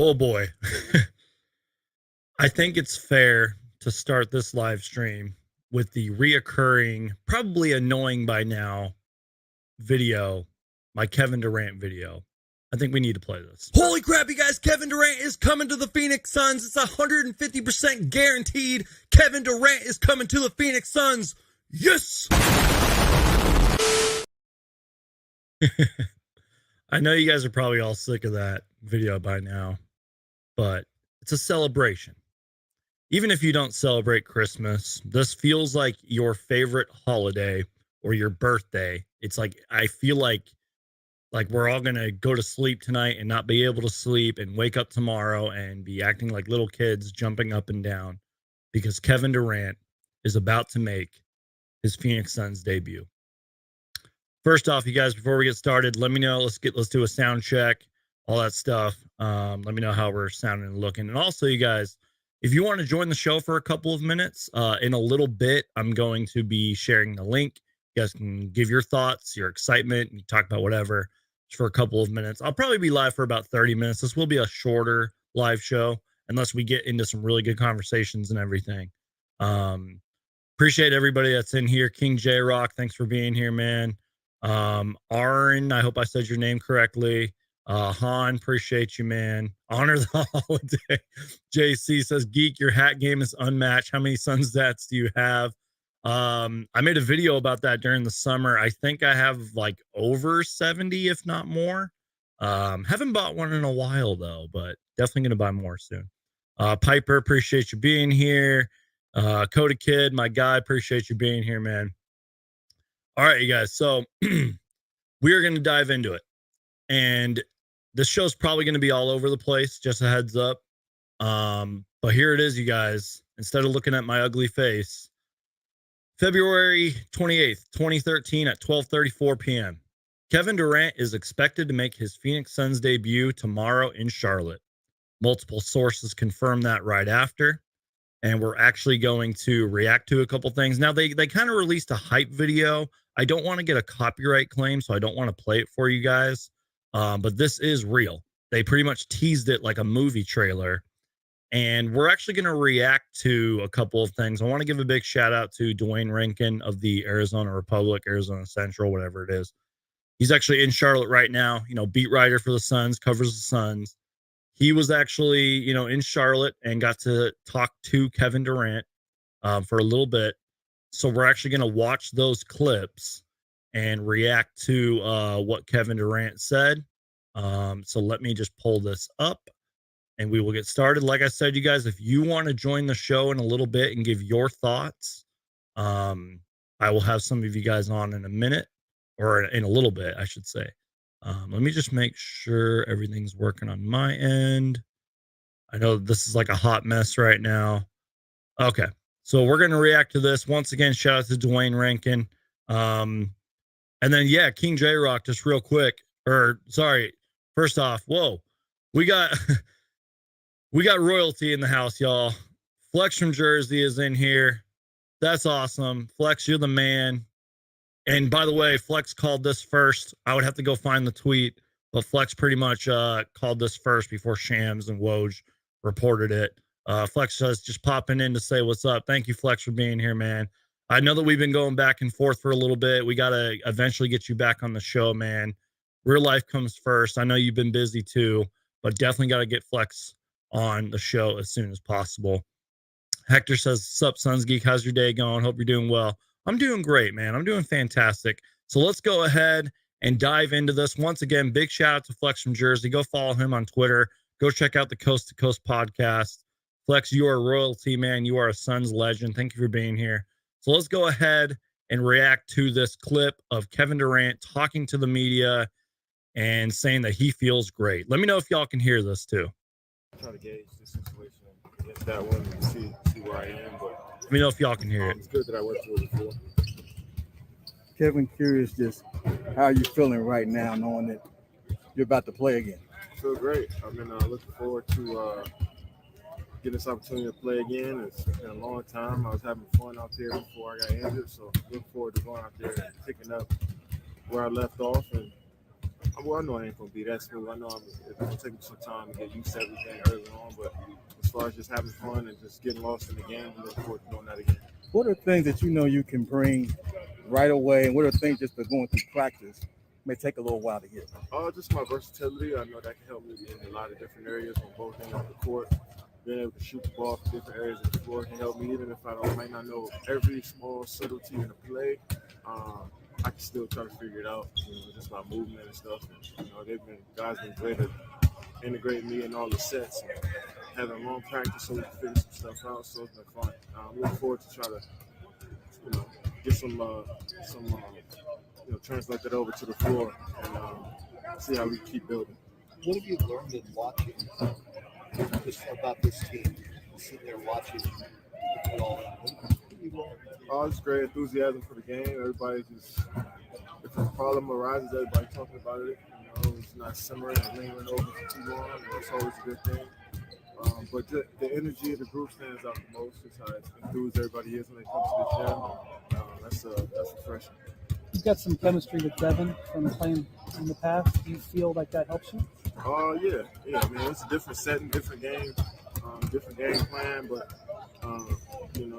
Oh boy. I think it's fair to start this live stream with the reoccurring, probably annoying by now, video, my Kevin Durant video. I think we need to play this. Holy crap, you guys, Kevin Durant is coming to the Phoenix Suns. It's 150% guaranteed. Kevin Durant is coming to the Phoenix Suns. Yes! I know you guys are probably all sick of that video by now, but it's a celebration. Even if you don't celebrate Christmas, this feels like your favorite holiday or your birthday. It's like, I feel like we're all going to go to sleep tonight and not be able to sleep and wake up tomorrow and be acting like little kids jumping up and down because Kevin Durant is about to make his Phoenix Suns debut. First off, you guys, before we get started, let me know. Let's do a sound check, all that stuff. Let me know how we're sounding and looking. And also, you guys, if you want to join the show for a couple of minutes, in a little bit, I'm going to be sharing the link. You guys can give your thoughts, your excitement, and talk about whatever for a couple of minutes. I'll probably be live for about 30 minutes. This will be a shorter live show unless we get into some really good conversations and everything. Appreciate everybody that's in here. King J Rock, thanks for being here, man. Aaron, I hope I said your name correctly. Han, appreciate you, man. Honor the holiday. JC says, Geek, your hat game is unmatched. How many Suns stats do you have? I made a video about that during the summer. I think I have like over 70, if not more. Haven't bought one in a while though, but definitely going to buy more soon. Piper, appreciate you being here. Coda Kid, my guy, appreciate you being here, man. All right, you guys. So we are going to dive into it. And this show's probably going to be all over the place, just a heads up. But here it is, you guys. Instead of looking at my ugly face, February 28th, 2013 at 12:34 p.m. Kevin Durant is expected to make his Phoenix Suns debut tomorrow in Charlotte. Multiple sources confirmed that right after. And we're actually going to react to a couple things. Now, they kind of released a hype video. I don't want to get a copyright claim, so I don't want to play it for you guys. But this is real. They pretty much teased it like a movie trailer. And we're actually going to react to a couple of things. I want to give a big shout out to Dwayne Rankin of the Arizona Republic, Arizona Central, whatever it is. He's actually in Charlotte right now, beat writer for the Suns, covers the Suns. He was actually, in Charlotte and got to talk to Kevin Durant for a little bit. So we're actually going to watch those clips and react to what Kevin Durant said. So let me just pull this up and we will get started. Like I said, you guys, if you want to join the show in a little bit and give your thoughts, I will have some of you guys on in a minute or in a little bit, I should say. Let me just make sure everything's working on my end. I know this is like a hot mess right now. Okay. So we're going to react to this. Once again, shout out to Dwayne Rankin. And then, yeah, King J Rock, just real quick. First off, whoa, we got royalty in the house, y'all. Flex from Jersey is in here. That's awesome. Flex, you're the man. And by the way, Flex called this first. I would have to go find the tweet, but Flex pretty much called this first before Shams and Woj reported it. Flex says just popping in to say what's up. Thank you, Flex, for being here, man. I know that we've been going back and forth for a little bit. We got to eventually get you back on the show, man. Real life comes first. I know you've been busy too, but definitely got to get Flex on the show as soon as possible. Hector says, sup, Suns Geek? How's your day going? Hope you're doing well. I'm doing great, man. I'm doing fantastic. So let's go ahead and dive into this. Once again, big shout out to Flex from Jersey. Go follow him on Twitter. Go check out the Coast to Coast podcast. Flex, you are royalty, man. You are a Suns legend. Thank you for being here. So let's go ahead and react to this clip of Kevin Durant talking to the media and saying that he feels great. Let me know if y'all can hear this too. Try to gauge the situation against that one and see where I am. But let me know if y'all can hear it. It's good that I went through it before. Kevin, curious just how you feeling right now, knowing that you're about to play again. I feel great. I've been looking forward to getting this opportunity to play again. It's been a long time. I was having fun out there before I got injured, so looking forward to going out there and picking up where I left off and Well, I know it ain't gonna be that smooth. I know it's gonna take me some time to get used to everything early on, but as far as just having fun and just getting lost in the game, I look forward to doing that again. What are things that you know you can bring right away, and what are things just for going through practice may take a little while to get? Just my versatility. I know that can help me in a lot of different areas on both ends of the court. Being able to shoot the ball from different areas of the floor can help me, even if might not know every small subtlety in the play. I can still try to figure it out, just by movement and stuff. And, guys been great at integrating me in all the sets and having long practice so we can figure some stuff out. So it's been fun. I'm looking forward to try to, get some translate that over to the floor and see how we keep building. What have you learned in watching just about this team? Sitting there watching it all. It's great enthusiasm for the game. Everybody just, if a problem arises, everybody talking about it. It's not simmering and lingering over for too long. It's always a good thing. But the energy of the group stands out the most. It's how enthused everybody is when they come to the gym. That's refreshing. You've got some chemistry with Kevin from playing in the past. Do you feel like that helps you? Yeah. I mean, it's a different setting, different game, different game plan. But when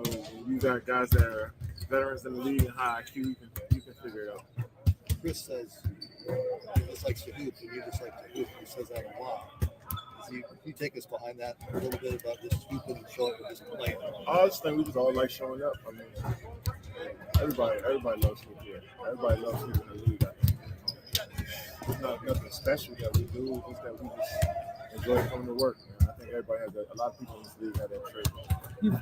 you got guys that are veterans in the league and high IQ, you can figure it out. Chris says he just likes to hoop, and you just like to hoop. He says that a lot. Can you take us behind that a little bit about just hooping and showing up just playing? I just think we just all like showing up. I mean, everybody loves hooping here. Everybody loves hooping in the league. It's not nothing special that we do. It's that we just enjoy coming to work. Man. I think everybody has a lot of people in this league have that trait.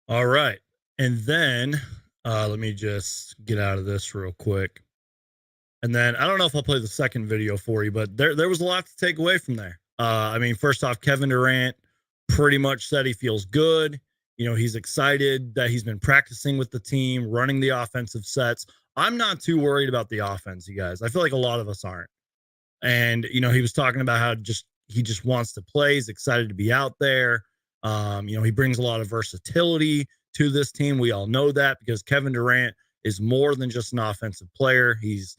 All right. And then let me just get out of this real quick. And then I don't know if I'll play the second video for you, but there was a lot to take away from there. I mean, first off, Kevin Durant pretty much said he feels good. He's excited that he's been practicing with the team, running the offensive sets. I'm not too worried about the offense, you guys. I feel like a lot of us aren't. And, he was talking about how he just wants to play. He's excited to be out there. He brings a lot of versatility to this team. We all know that because Kevin Durant is more than just an offensive player. He's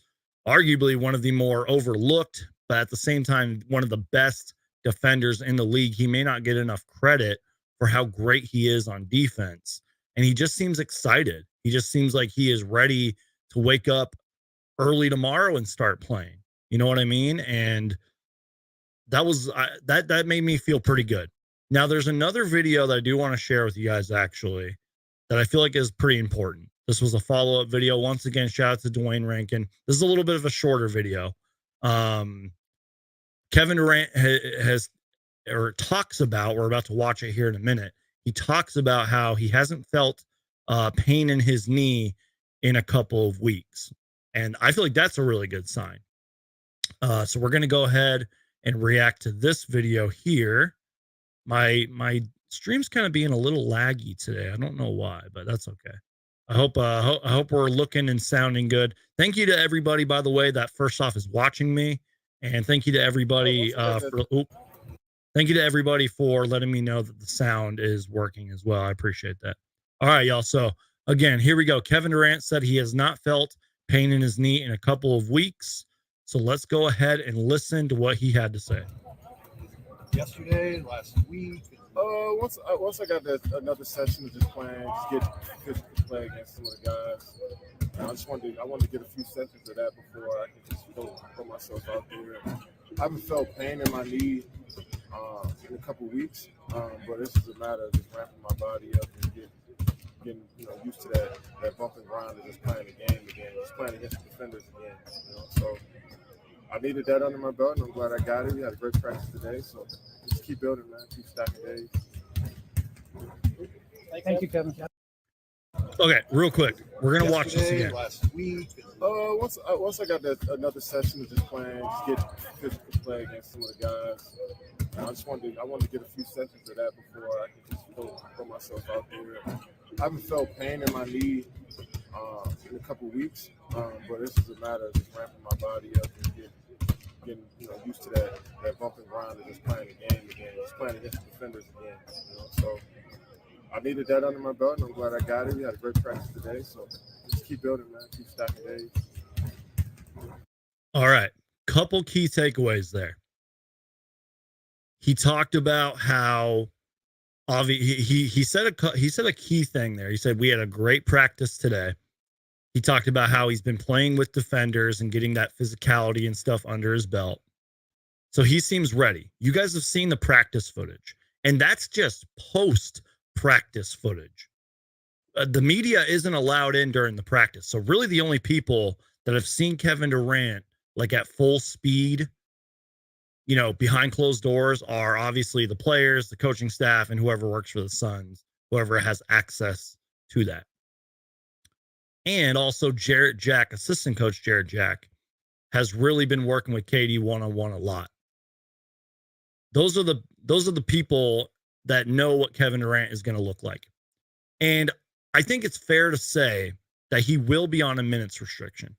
arguably one of the more overlooked, but at the same time, one of the best defenders in the league. He may not get enough credit for how great he is on defense. And he just seems excited. He just seems like he is ready to wake up early tomorrow and start playing. You know what I mean? And that made me feel pretty good. Now, there's another video that I do want to share with you guys, actually, that I feel like is pretty important. This was a follow-up video. Once again, shout out to Dwayne Rankin. This is a little bit of a shorter video. Kevin Durant talks about, we're about to watch it here in a minute. He talks about how he hasn't felt pain in his knee in a couple of weeks. And I feel like that's a really good sign. So we're going to go ahead and react to this video here. My stream's kind of being a little laggy today. I don't know why, but that's okay. I hope we're looking and sounding good. Thank you to everybody, by the way, that first off is watching me, and thank you to everybody thank you to everybody for letting me know that the sound is working as well. I appreciate that. All right, y'all. So again, here we go. Kevin Durant said he has not felt pain in his knee in a couple of weeks. So let's go ahead and listen to what he had to say. Yesterday, last week. Once I got another session of just playing, just get physical play against some of the guys. I wanted to get a few sessions of that before I can just throw myself out there. I haven't felt pain in my knee in a couple weeks, but this is a matter of just ramping my body up and getting used to that bump and grind of just playing the game again, just playing against the defenders again. So I needed that under my belt, and I'm glad I got it. We had a great practice today, so just keep building, man. Keep stacking days. Thank you, Kevin. Okay, real quick. We're going to watch this again. Last week. Once I got another session of just playing, just get physical play against some of the guys. I wanted to get a few sessions of that before I can just throw myself out there. I haven't felt pain in my knee in a couple weeks, but this is a matter of just ramping my body up and getting used to that bump and grind of just playing the game again, just playing against the defenders again. So I needed that under my belt, and I'm glad I got it. We had a great practice today, so just keep building, man. Keep stacking days. All right. Couple key takeaways there. He talked about how he said a key thing there. He said we had a great practice today. He talked about how he's been playing with defenders and getting that physicality and stuff under his belt. So he seems ready. You guys have seen the practice footage, and that's just post practice footage. The media isn't allowed in during the practice. So really the only people that have seen Kevin Durant like at full speed, you know, behind closed doors are obviously the players, the coaching staff, and whoever works for the Suns, whoever has access to that. And also Jarrett Jack, assistant coach Jarrett Jack, has really been working with KD one-on-one a lot. Those are the people that know what Kevin Durant is going to look like. And I think it's fair to say that he will be on a minutes restriction.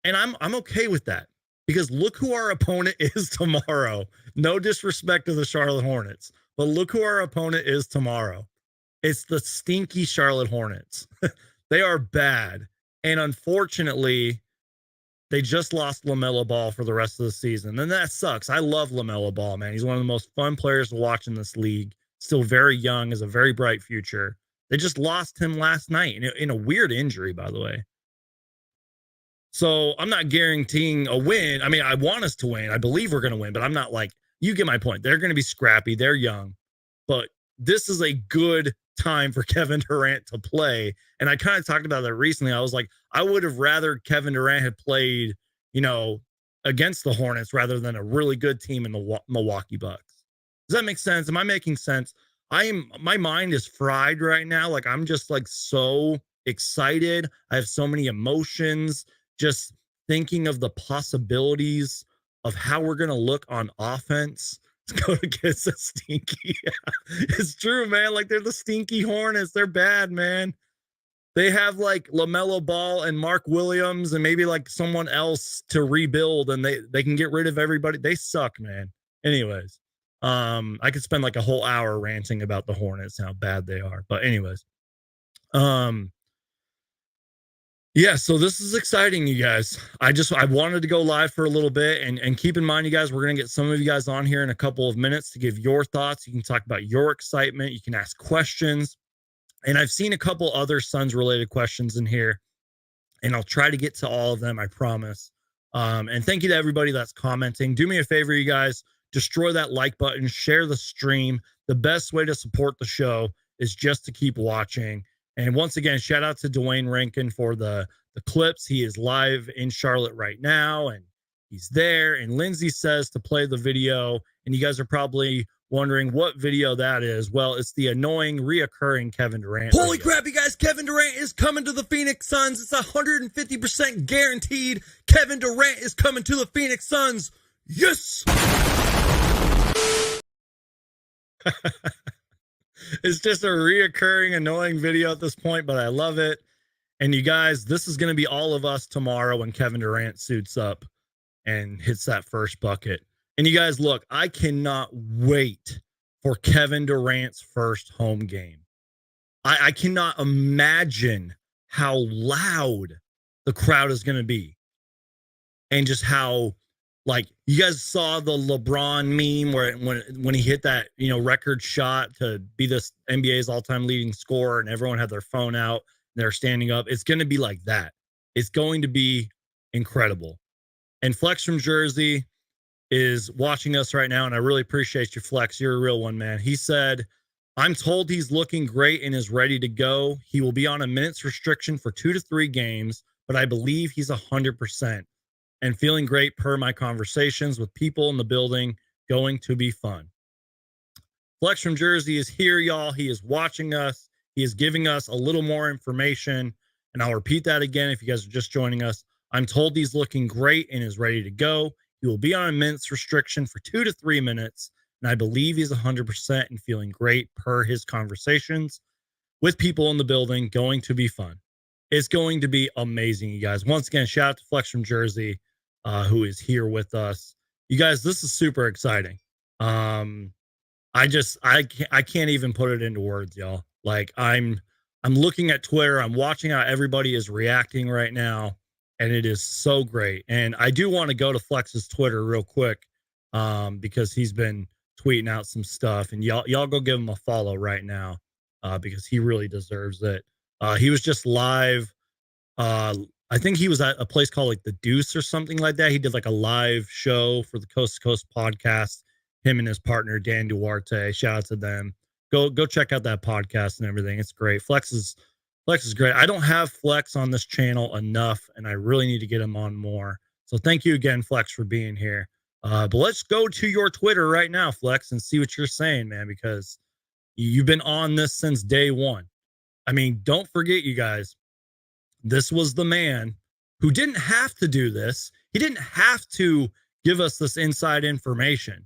And I'm okay with that, because look who our opponent is tomorrow. No disrespect to the Charlotte Hornets, but look who our opponent is tomorrow. It's the stinky Charlotte Hornets. They are bad. And unfortunately, they just lost LaMelo Ball for the rest of the season. And that sucks. I love LaMelo Ball, man. He's one of the most fun players to watch in this league. Still very young, has a very bright future. They just lost him last night in a weird injury, by the way. So I'm not guaranteeing a win. I mean, I want us to win. I believe we're going to win, but I'm not like, you get my point. They're going to be scrappy. They're young. But this is a good time for Kevin Durant to play. And I kind of talked about that recently. I was like, I would have rather Kevin Durant had played, you know, against the Hornets rather than a really good team in the Milwaukee Bucks. Does that make sense? Am I making sense? My mind is fried right now. Like, I'm just like so excited. I have so many emotions just thinking of the possibilities of how we're going to look on offense. Let's go against the stinky. It's true, man. Like, they're the stinky Hornets. They're bad, man. They have like LaMelo Ball and Mark Williams and maybe like someone else to rebuild, and they can get rid of everybody. They suck, man. Anyways, I could spend like a whole hour ranting about the Hornets and how bad they are. But anyways, yeah, so this is exciting, you guys. I wanted to go live for a little bit, and keep in mind, you guys, we're going to get some of you guys on here in a couple of minutes to give your thoughts. You can talk about your excitement. You can ask questions. And I've seen a couple other Suns related questions in here, and I'll try to get to all of them, I promise. And thank you to everybody that's commenting. Do me a favor, you guys, destroy that like button, share the stream. The best way to support the show is just to keep watching. And once again, shout out to Dwayne Rankin for the clips. He is live in Charlotte right now, and he's there. And Lindsay says to play the video, and you guys are probably wondering what video that is. Well, it's the annoying, reoccurring Kevin Durant. Holy video. Crap, you guys. Kevin Durant is coming to the Phoenix Suns. It's 150% guaranteed. Kevin Durant is coming to the Phoenix Suns. Yes! It's just a reoccurring, annoying video at this point, but I love it. And you guys, this is going to be all of us tomorrow when Kevin Durant suits up and hits that first bucket. And you guys, look, I cannot wait for Kevin Durant's first home game. I cannot imagine how loud the crowd is going to be. And just how, like, you guys saw the LeBron meme where when he hit that, you know, record shot to be this NBA's all-time leading scorer, and everyone had their phone out and they're standing up. It's going to be like that. It's going to be incredible. And Flex from Jersey is watching us right now, and I really appreciate you, Flex. You're a real one, man. He said, I'm told he's looking great and is ready to go. He will be on a minutes restriction for 2 to 3 games, but I believe he's 100% and feeling great per my conversations with people in the building. Going to be fun. Flex from Jersey is here, y'all. He is watching us. He is giving us a little more information, and I'll repeat that again if you guys are just joining us. I'm told he's looking great and is ready to go. He will be on a minutes restriction for 2 to 3 minutes, and I believe he's 100% and feeling great per his conversations with people in the building. Going to be fun. It's going to be amazing, you guys. Once again, shout out to Flex from Jersey, who is here with us. You guys, this is super exciting. I can't even put it into words, y'all. Like, I'm looking at Twitter. I'm watching how everybody is reacting right now. and it is so great. And I do want to go to Flex's Twitter real quick, because he's been tweeting out some stuff, and y'all go give him a follow right now, because he really deserves it. He was just live. I think he was at a place called like the Deuce or something like that. He did like a live show for the Coast to Coast podcast. Him and his partner Dan Duarte. Shout out to them. Go check out that podcast and everything. It's great. Flex is great. I don't have Flex on this channel enough, and I really need to get him on more. So thank you again, Flex, for being here. But let's go to your Twitter right now, Flex, and see what you're saying, man, because you've been on this since day one. I mean, don't forget, you guys, this was the man who didn't have to do this. He didn't have to give us this inside information.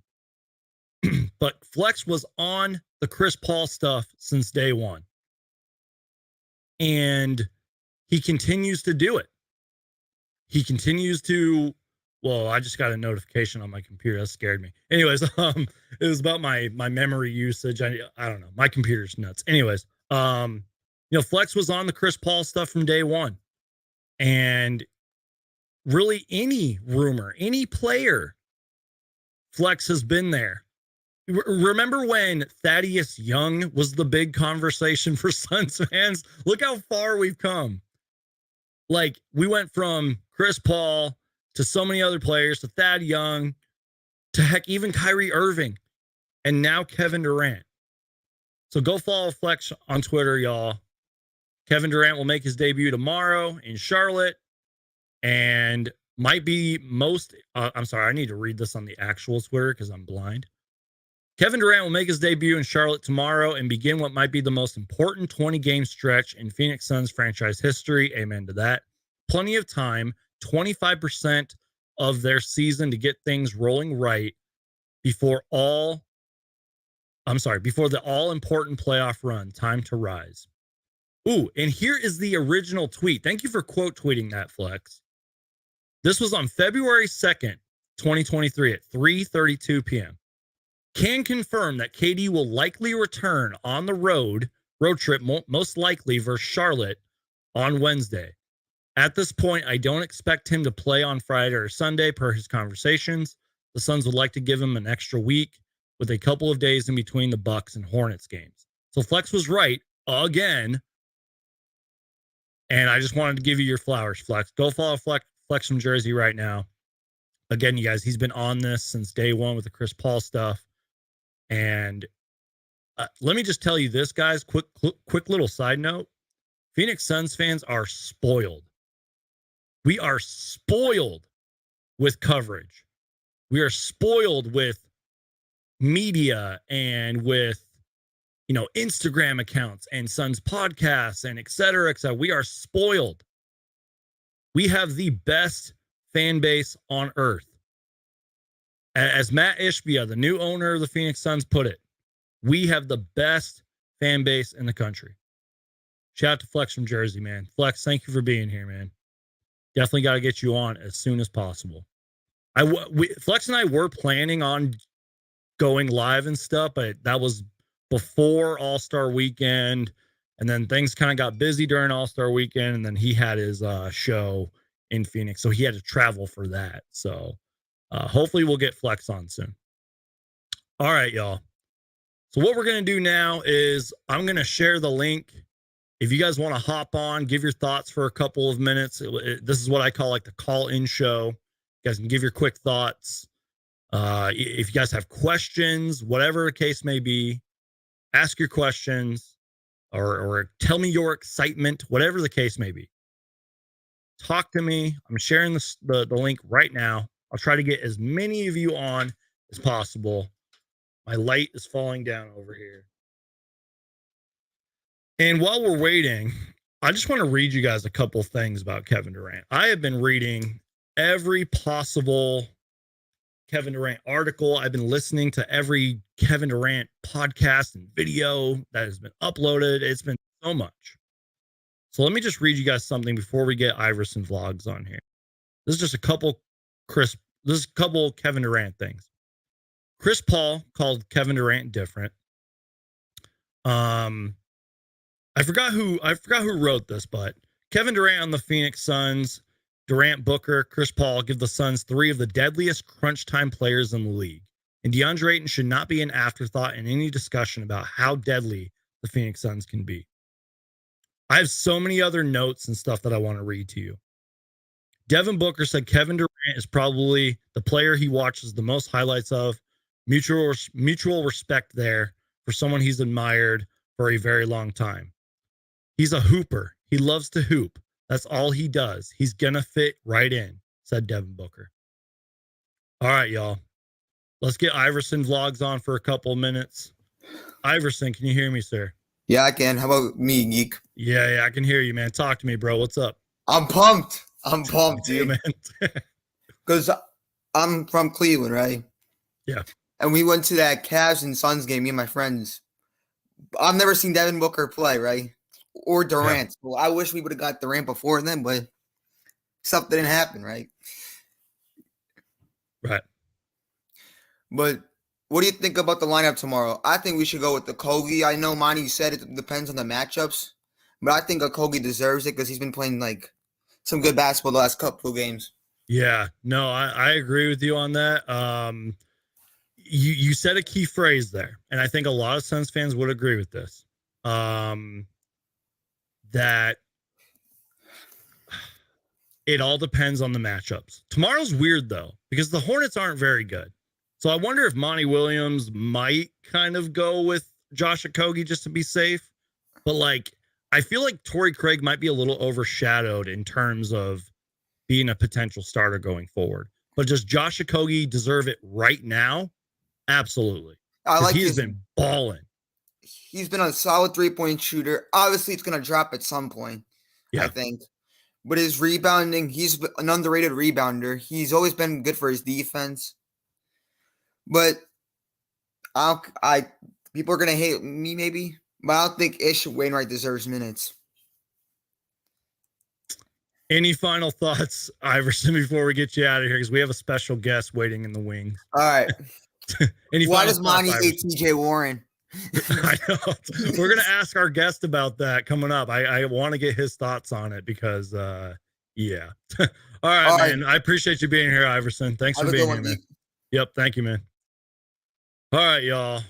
But Flex was on the Chris Paul stuff since day one. And he continues to do it. He continues to, well, I just got a notification on my computer. That scared me. Anyways, it was about my memory usage. I don't know. My computer's nuts. Anyways, Flex was on the Chris Paul stuff from day one. And really any rumor, any player, Flex has been there. Remember when Thaddeus Young was the big conversation for Suns fans? Look how far we've come. Like, we went from Chris Paul to so many other players, to Thad Young, to heck, even Kyrie Irving, and now Kevin Durant. So go follow Flex on Twitter, y'all. Kevin Durant will make his debut tomorrow in Charlotte, and might be I'm sorry, I need to read this on the actual Twitter because I'm blind. Kevin Durant will make his debut in Charlotte tomorrow and begin what might be the most important 20-game stretch in Phoenix Suns franchise history. Amen to that. Plenty of time, 25% of their season to get things rolling right before the all-important playoff run. Time to rise. Ooh, and here is the original tweet. Thank you for quote tweeting that, Flex. This was on February 2nd, 2023 at 3:32 p.m. Can confirm that KD will likely return on the road trip, most likely versus Charlotte on Wednesday. At this point, I don't expect him to play on Friday or Sunday per his conversations. The Suns would like to give him an extra week with a couple of days in between the Bucks and Hornets games. So Flex was right again. And I just wanted to give you your flowers, Flex. Go follow Flex from Jersey right now. Again, you guys, he's been on this since day one with the Chris Paul stuff. And let me just tell you this, guys, quick little side note. Phoenix Suns fans are spoiled. We are spoiled with coverage. We are spoiled with media and with, Instagram accounts and Suns podcasts and et cetera, et cetera. We are spoiled. We have the best fan base on earth. As Matt Ishbia, the new owner of the Phoenix Suns, put it, we have the best fan base in the country. Shout out to Flex from Jersey, man. Flex, thank you for being here, man. Definitely got to get you on as soon as possible. Flex and I were planning on going live and stuff, but that was before All-Star Weekend, and then things kind of got busy during All-Star Weekend, and then he had his show in Phoenix, so he had to travel for that. So hopefully we'll get Flex on soon. All right, y'all. So what we're going to do now is I'm going to share the link. If you guys want to hop on, give your thoughts for a couple of minutes. This is what I call like the call-in show. You guys can give your quick thoughts. If you guys have questions, whatever the case may be, ask your questions or tell me your excitement, whatever the case may be. Talk to me. I'm sharing the link right now. I'll try to get as many of you on as possible. My light is falling down over here. And while we're waiting, I just want to read you guys a couple things about Kevin Durant. I have been reading every possible Kevin Durant article. I've been listening to every Kevin Durant podcast and video that has been uploaded. It's been so much. So let me just read you guys something before we get Iverson Vlogs on here. This is just a couple Kevin Durant things. Chris Paul called Kevin Durant different. I forgot who wrote this, but Kevin Durant on the Phoenix Suns Durant, Booker, Chris Paul give the Suns 3 of the deadliest crunch time players in the league. And DeAndre Ayton should not be an afterthought in any discussion about how deadly the Phoenix Suns can be. I have so many other notes and stuff that I want to read to you. Devin Booker said Kevin Durant is probably the player he watches the most highlights of. Mutual respect there for someone he's admired for a very long time. He's a hooper. He loves to hoop. That's all he does. He's going to fit right in, said Devin Booker. All right, y'all. Let's get Iverson Vlogs on for a couple minutes. Iverson, can you hear me, sir? Yeah, I can. How about me, Geek? Yeah, I can hear you, man. Talk to me, bro. What's up? I'm pumped. I'm pumped, dude. Man. Because I'm from Cleveland, right? Yeah. And we went to that Cavs and Suns game, me and my friends. I've never seen Devin Booker play, right? Or Durant. Yeah. Well, I wish we would have got Durant before then, but stuff didn't happen, right? Right. But what do you think about the lineup tomorrow? I think we should go with the Kogi. I know Monty said it depends on the matchups, but I think Kogi deserves it because he's been playing like some good basketball the last couple of games. Yeah, no, I agree with you on that. You said a key phrase there, and I think a lot of Suns fans would agree with this. That it all depends on the matchups. Tomorrow's weird though, because the Hornets aren't very good. So I wonder if Monty Williams might kind of go with Josh Okogie just to be safe. But like, I feel like Torrey Craig might be a little overshadowed in terms of being a potential starter going forward. But does Josh Okogie deserve it right now? Absolutely. I like he's been balling. He's been a solid 3-point shooter. Obviously, it's going to drop at some point, yeah. I think. But his rebounding, he's an underrated rebounder. He's always been good for his defense. But people are going to hate me maybe, but I don't think Ish Wainwright deserves minutes. Any final thoughts, Iverson, before we get you out of here? Because we have a special guest waiting in the wings. All right. Why does Monty thoughts, hate TJ Warren? I know. We're going to ask our guest about that coming up. I want to get his thoughts on it because, yeah. All right, man. I appreciate you being here, Iverson. Thanks for being here, man. Yep. Thank you, man. All right, y'all.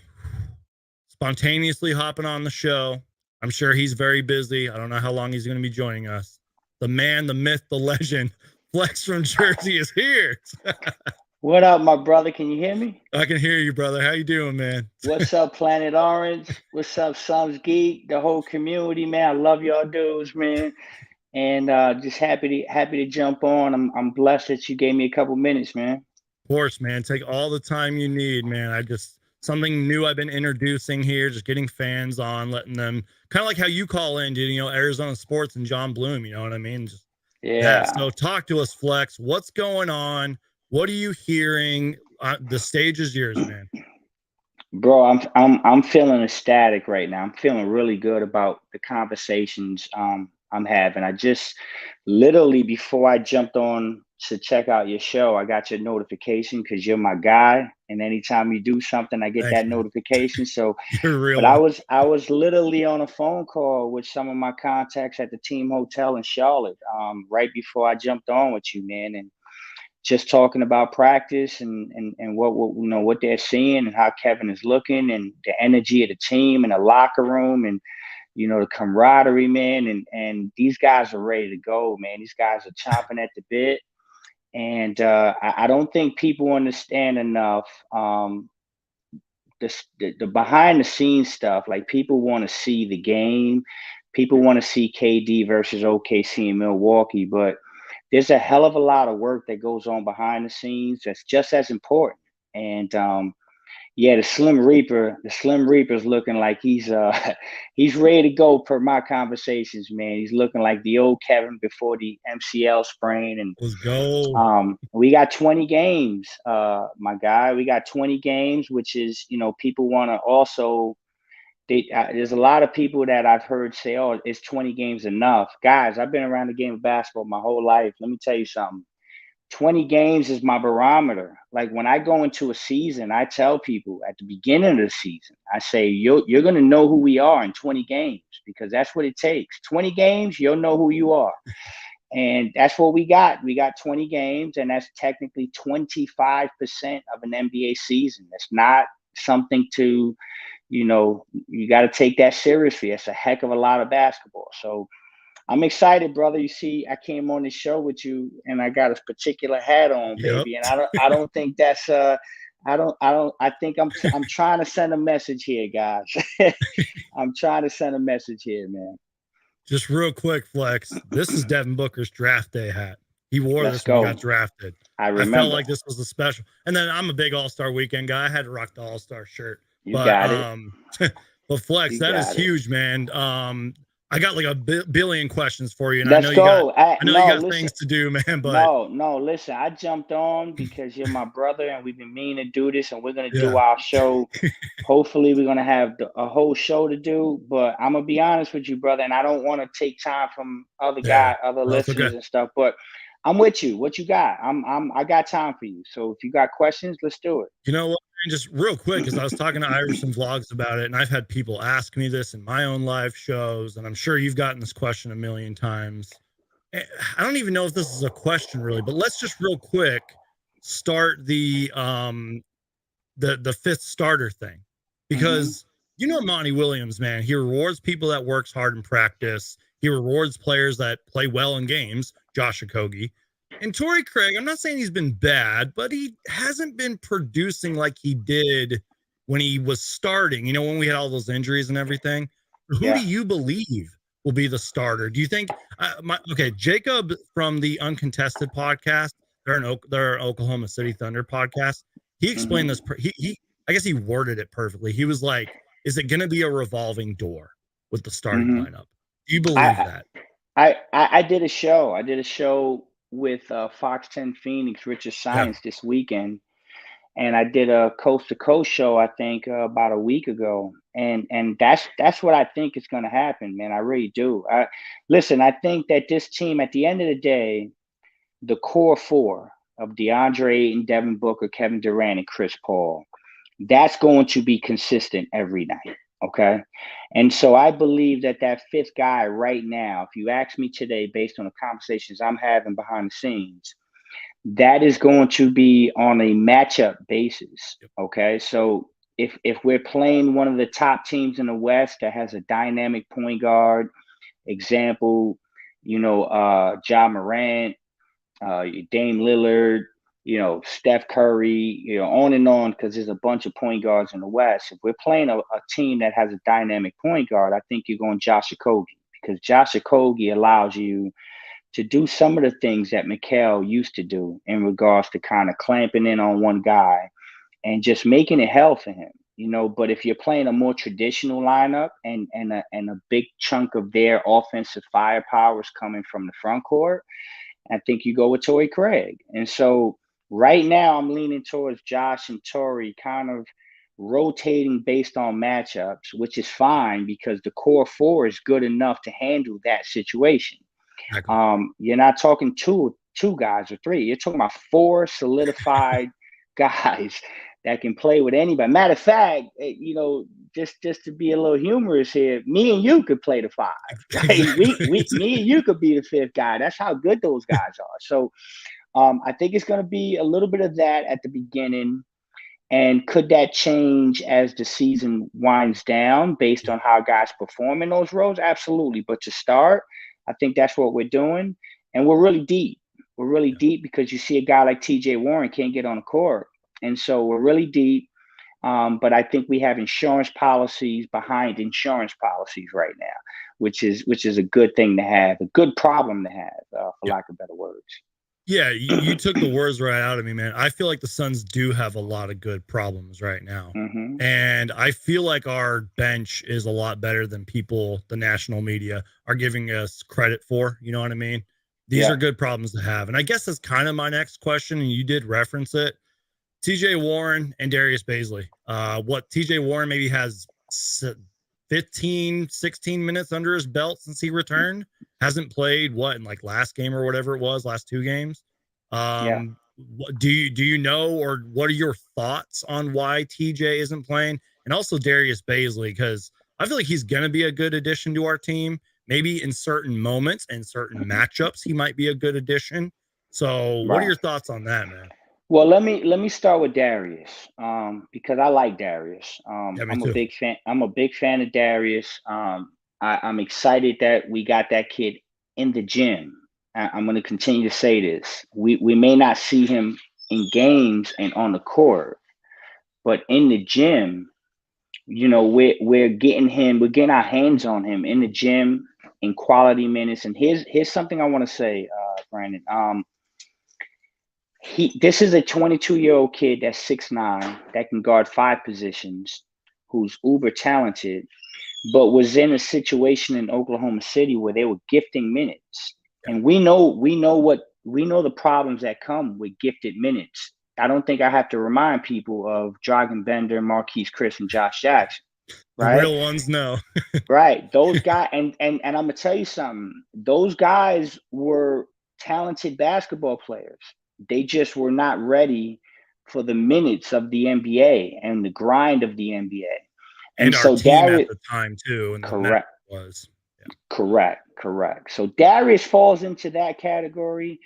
Spontaneously hopping on the show. I'm sure he's very busy. I don't know how long he's going to be joining us. The man, the myth, the legend, Flex from Jersey is here. What up, my brother? Can you hear me? I can hear you, brother. How you doing, man? What's up, Planet Orange? What's up, Sums Geek? The whole community, man. I love y'all dudes, man. And just happy to jump on. I'm blessed that you gave me a couple minutes, man. Of course, man. Take all the time you need, man. Something new I've been introducing here, just getting fans on, letting them kind of like how you call in, dude, Arizona Sports and John Bloom, you know what I mean? Just, yeah. So talk to us, Flex. What's going on? What are you hearing? The stage is yours, man. Bro, I'm feeling ecstatic right now. I'm feeling really good about the conversations I'm having. I just literally before I jumped on to check out your show, I got your notification because you're my guy. And anytime you do something, I get that notification. So, but I was literally on a phone call with some of my contacts at the team hotel in Charlotte right before I jumped on with you, man. And just talking about practice and what they're seeing and how Kevin is looking and the energy of the team and the locker room and the camaraderie, man. And these guys are ready to go, man. These guys are chomping at the bit. And I don't think people understand enough the behind the scenes stuff. Like people want to see the game. People want to see KD versus OKC in Milwaukee, but there's a hell of a lot of work that goes on behind the scenes that's just as important. And the Slim Reaper's looking like he's ready to go per my conversations, man. He's looking like the old Kevin before the MCL sprain. And let's go. We got 20 games, my guy. We got 20 games, which is, people want to also. There's a lot of people that I've heard say, "Oh, is 20 games enough?" Guys, I've been around the game of basketball my whole life. Let me tell you something. 20 games is my barometer. Like when I go into a season, I tell people at the beginning of the season, I say, you're going to know who we are in 20 games because that's what it takes. 20 games, you'll know who you are. And that's what we got. We got 20 games, and that's technically 25% of an NBA season. That's not something to, you got to take that seriously. It's a heck of a lot of basketball. So I'm excited, brother. You see, I came on the show with you, and I got a particular hat on, Yep. baby. And I don't think that's I think I'm trying to send a message here, guys. I'm trying to send a message here, man. Just real quick, Flex. This is Devin Booker's draft day hat. He wore Let's this when he go. got drafted. I I remember. felt like this was a special. And then I'm a big All-Star Weekend guy. I had to rock the All-Star shirt. You But got it. but Flex, You that is got it. huge, man. I got like a billion questions for you, and Let's I know go. I know you got listen. things to do, man. But No, listen. I jumped on because you're my brother, and we've been meaning to do this, and we're gonna Yeah. do our show. Hopefully, we're gonna have a whole show to do. But I'm gonna be honest with you, brother, and I don't want to take time from other No, it's listeners okay. and stuff. But I'm with you. What you got? I got time for you. So if you got questions, let's do it. You know what, man, just real quick, because I was talking to Iverson Vlogs about it, and I've had people ask me this in my own live shows, and I'm sure you've gotten this question a million times. I don't even know if this is a question really, but let's just real quick start the fifth starter thing, because Monty Williams, man, he rewards people that works hard in practice. He rewards players that play well in games. Josh Okogie. And Torrey Craig, I'm not saying he's been bad, but he hasn't been producing like he did when he was starting, when we had all those injuries and everything. Who do you believe will be the starter? Do you think Jacob from the Uncontested podcast, they're an Oklahoma City Thunder podcast, he explained this. I guess he worded it perfectly. He was like, is it going to be a revolving door with the starting lineup? Do you believe that? I did a show. I did a show with Fox 10 Phoenix, Richard Science this weekend. And I did a coast to coast show, I think about a week ago. And that's what I think is going to happen, man. I really do. Listen, I think that this team, at the end of the day, the core four of DeAndre Ayton, Devin Booker, Kevin Durant, and Chris Paul, that's going to be consistent every night. Okay. And so I believe that fifth guy right now, if you ask me today, based on the conversations I'm having behind the scenes, that is going to be on a matchup basis. Okay. So if we're playing one of the top teams in the West that has a dynamic point guard, example, Ja Morant, Dame Lillard, Steph Curry, on and on, because there's a bunch of point guards in the West. If we're playing a team that has a dynamic point guard, I think you're going Josh Okogie, because Josh Okogie allows you to do some of the things that Mikal used to do in regards to kind of clamping in on one guy and just making it hell for him. But if you're playing a more traditional lineup and a big chunk of their offensive firepower is coming from the front court, I think you go with Torrey Craig. And so right now I'm leaning towards Josh and Torrey kind of rotating based on matchups, which is fine because the core four is good enough to handle that situation. You're not talking two guys or three. You're talking about four solidified guys that can play with anybody. Matter of fact, just to be a little humorous here, me and you could play the five. Right? Me and you could be the fifth guy. That's how good those guys are. So I think it's going to be a little bit of that at the beginning. And could that change as the season winds down based on how guys perform in those roles? Absolutely. But to start, I think that's what we're doing. And we're really deep. We're really deep because you see a guy like TJ Warren can't get on the court. And so we're really deep. But I think we have insurance policies behind insurance policies right now, which is a good thing to have, a good problem to have, for lack of better words. Yeah, you took the words right out of me, man. I feel like the Suns do have a lot of good problems right now. And I feel like our bench is a lot better than the national media, are giving us credit for. You know what I mean? These are good problems to have. And I guess that's kind of my next question, and you did reference it. TJ Warren and Darius Bazley. What TJ Warren maybe has 15, 16 minutes under his belt since he returned. Hasn't played in last game or whatever it was, last two games. Do you know, or what are your thoughts on why TJ isn't playing? And also Darius Bazley, because I feel like he's going to be a good addition to our team, maybe in certain moments and certain matchups, he might be a good addition. So what are Right. your thoughts on that, man? Well, let me start with Darius, because I like Darius. Yeah, me I'm a too. big fan. I'm a big fan of Darius. I'm excited that we got that kid in the gym. I'm going to continue to say this. We may not see him in games and on the court, but in the gym, we're getting him. We're getting our hands on him in the gym in quality minutes. And here's something I want to say, Brandon. This is a 22-year-old kid that's 6'9", that can guard 5 positions, who's uber talented, but was in a situation in Oklahoma City where they were gifting minutes. And we know the problems that come with gifted minutes. I don't think I have to remind people of Dragan Bender, Marquise Chris, and Josh Jackson. The Right? real ones know. Right. Those guys, and I'm gonna tell you something. Those guys were talented basketball players. They just were not ready for the minutes of the NBA and the grind of the NBA. And our so team Darius, at the time too, and the correct, was. Yeah. correct. So Darius falls into that category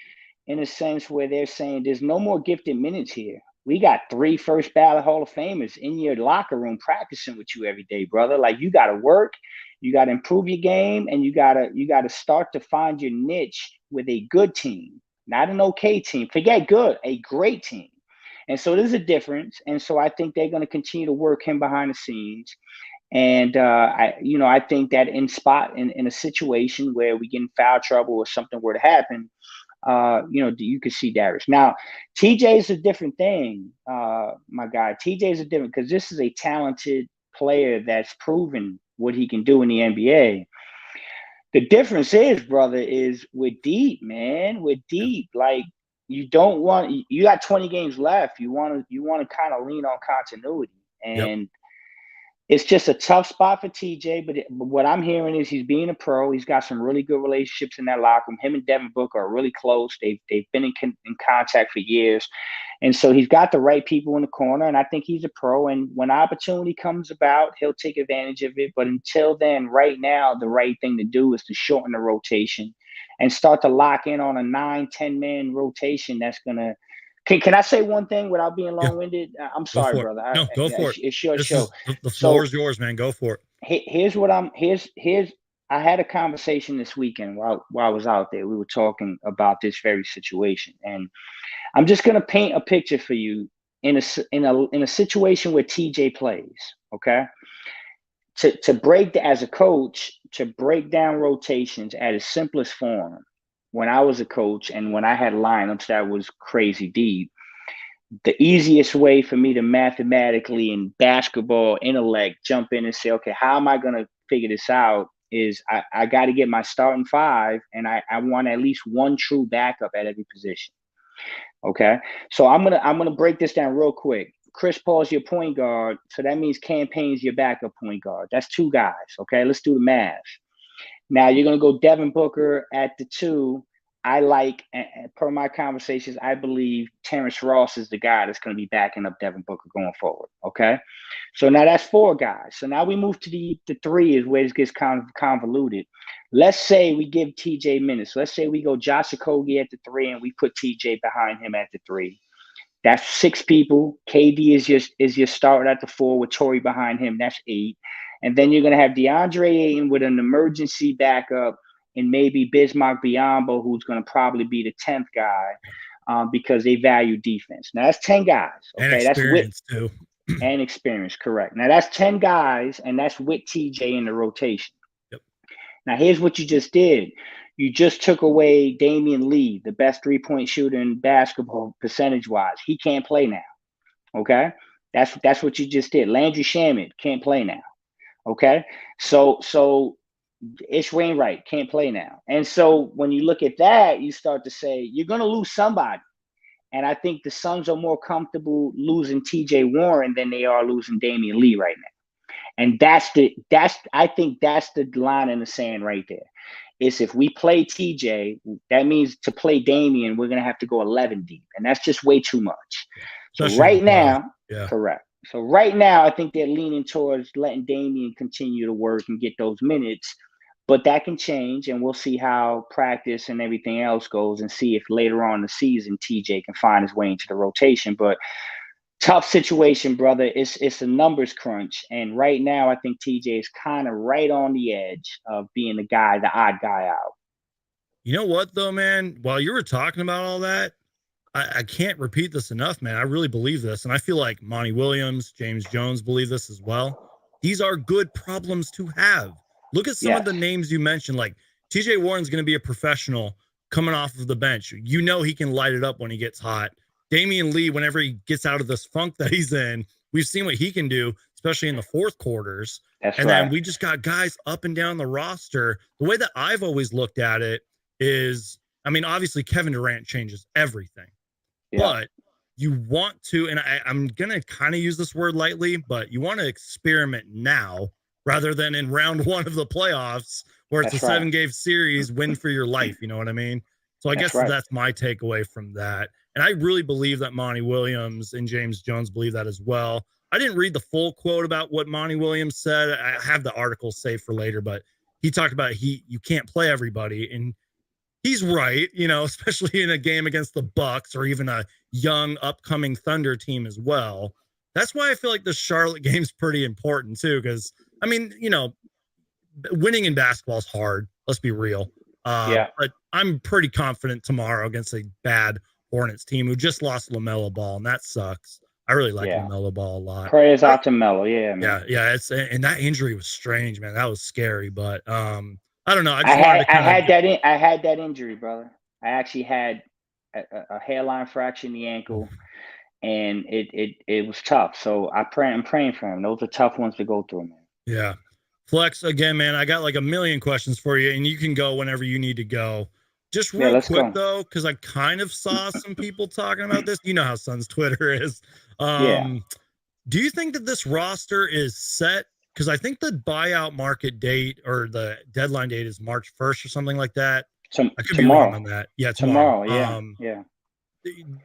in a sense where they're saying there's no more gifted minutes here. We got 3 first ballot Hall of Famers in your locker room practicing with you every day, brother. Like, you got to work, you got to improve your game, and you got to start to find your niche with a good team, not an okay team. Forget good, a great team. And so there's a difference. And so I think they're going to continue to work him behind the scenes. And I think that in a situation where we get in foul trouble or something were to happen, you could see Darius. Now, TJ is a different thing, my guy. TJ is a different, because this is a talented player that's proven what he can do in the NBA. The difference is, brother, is we're deep, man. We're deep. Like, you got 20 games left. You want to kind of lean on continuity. And it's just a tough spot for TJ, but what I'm hearing is he's being a pro. He's got some really good relationships in that locker room. Him and Devin Booker are really close. They've been in contact for years. And so he's got the right people in the corner, and I think he's a pro. And when opportunity comes about, he'll take advantage of it. But until then, right now, the right thing to do is to shorten the rotation and start to lock in on a 9-10-man rotation that's going to – can I say one thing without being long-winded? I'm sorry, brother. No, go for it. It's your this show. The floor is yours, man. Go for it. Here's I had a conversation this weekend while I was out there. We were talking about this very situation, and I'm just gonna paint a picture for you in a situation where TJ plays. Okay, as a coach, to break down rotations at its simplest form. When I was a coach and when I had lineups that was crazy deep, the easiest way for me to mathematically and basketball intellect jump in and say, okay, how am I going to figure this out is I got to get my starting 5, and I want at least one true backup at every position. Okay. So I'm going to break this down real quick. Chris Paul's your point guard. So that means Cam Payne's your backup point guard. That's 2 guys. Okay. Let's do the math. Now you're going to go Devin Booker at the 2. I like, per my conversations, I believe Terrence Ross is the guy that's going to be backing up Devin Booker going forward. Okay. So now that's 4 guys. So now we move to the 3 is where it gets kind of convoluted. Let's say we give TJ minutes. Let's say we go Josh Okogie at the 3 and we put TJ behind him at the 3. That's 6 people. KD is your starter at the 4 with Torrey behind him. That's 8. And then you're going to have DeAndre Ayton with an emergency backup and maybe Bismack Biyombo, who's going to probably be the 10th guy because they value defense. Now, that's 10 guys. Okay, and experience too. And experience, correct. Now, that's 10 guys, and that's with TJ in the rotation. Yep. Now, here's what you just did. You just took away Damian Lee, the best 3-point shooter in basketball percentage-wise. He can't play now. Okay? That's what you just did. Landry Shamet can't play now. Okay, so Ish Wainwright can't play now. And so when you look at that, you start to say, you're going to lose somebody. And I think the Suns are more comfortable losing TJ Warren than they are losing Damian Lee right now. And I think that's the line in the sand right there. Is if we play TJ, that means to play Damian, we're going to have to go 11 deep. And that's just way too much. Especially so right now, yeah. Correct. So right now, I think they're leaning towards letting Damian continue to work and get those minutes But that can change, and we'll see how practice and everything else goes, and see if later on in the season TJ can find his way into the rotation. But tough situation, brother. It's a numbers crunch, and right now I think TJ is kind of right on the edge of being the odd guy out. You know what, though, man? While you were talking about all that, I can't repeat this enough, man. I really believe this. And I feel like Monty Williams, James Jones believe this as well. These are good problems to have. Look at some of the names you mentioned. Like TJ Warren's going to be a professional coming off of the bench. You know he can light it up when he gets hot. Damian Lee, whenever he gets out of this funk that he's in, we've seen what he can do, especially in the fourth quarters. Then we just got guys up and down the roster. The way that I've always looked at it is, I mean, obviously Kevin Durant changes everything. Yeah. But you want to, and I'm going to kind of use this word lightly, but you want to experiment now rather than in round one of the playoffs where it's a 7-game series, win for your life. You know what I mean? So I guess that's my takeaway from that. And I really believe that Monty Williams and James Jones believe that as well. I didn't read the full quote about what Monty Williams said. I have the article saved for later, but he talked about you can't play everybody. And he's right, you know, especially in a game against the Bucks or even a young upcoming Thunder team as well. That's why I feel like the Charlotte game's pretty important too, because I mean, you know, winning in basketball is hard. Let's be real. But I'm pretty confident tomorrow against a bad Hornets team who just lost LaMelo Ball, and that sucks. I really like LaMelo Ball a lot. Prayers out to Melo, man. Yeah. It's and that injury was strange, man. That was scary, but I don't know. I had that injury, brother. I actually had a hairline fracture in the ankle, and it was tough. So I'm praying for him. Those are tough ones to go through, man. Yeah. Flex, again, man, I got like a million questions for you, and you can go whenever you need to go. Just real quick, though, because I kind of saw some people talking about this. You know how Suns Twitter is. Do you think that this roster is set? Because I think the buyout market date or the deadline date is March 1st or something like that. I could be wrong on that. Yeah, tomorrow.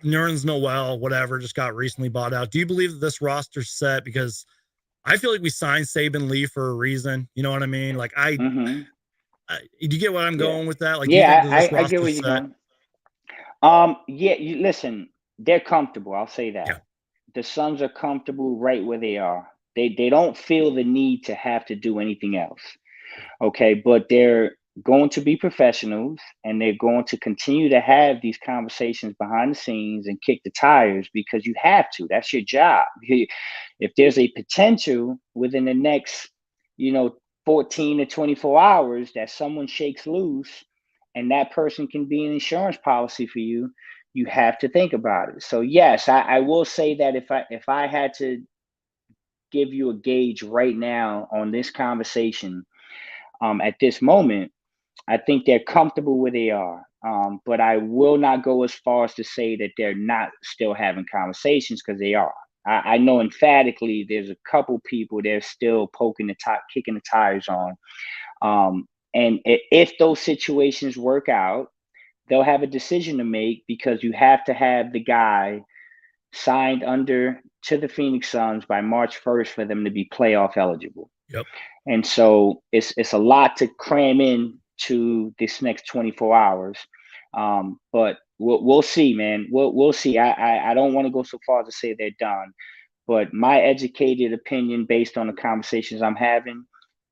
Nerlens Noel, whatever, just got recently bought out. Do you believe that this roster's set? Because I feel like we signed Saban Lee for a reason. You know what I mean? Like do you get what I'm going with that? Like, I get where you're going. Listen, they're comfortable. I'll say that. Yeah. The Suns are comfortable right where they are. They don't feel the need to have to do anything else. Okay, but they're going to be professionals, and they're going to continue to have these conversations behind the scenes and kick the tires because you have to. That's your job. If there's a potential within the next, 14 to 24 hours that someone shakes loose and that person can be an insurance policy for you, you have to think about it. So yes, I will say that if I had to give you a gauge right now on this conversation, at this moment, I think they're comfortable where they are. But I will not go as far as to say that they're not still having conversations, because they are. I know emphatically there's a couple people they're still kicking the tires on. And if those situations work out, they'll have a decision to make, because you have to have the guy signed to the Phoenix Suns by March 1st for them to be playoff eligible. Yep. And so it's a lot to cram in to this next 24 hours. But we'll see, man. We'll see. I don't want to go so far as to say they're done, but my educated opinion based on the conversations I'm having,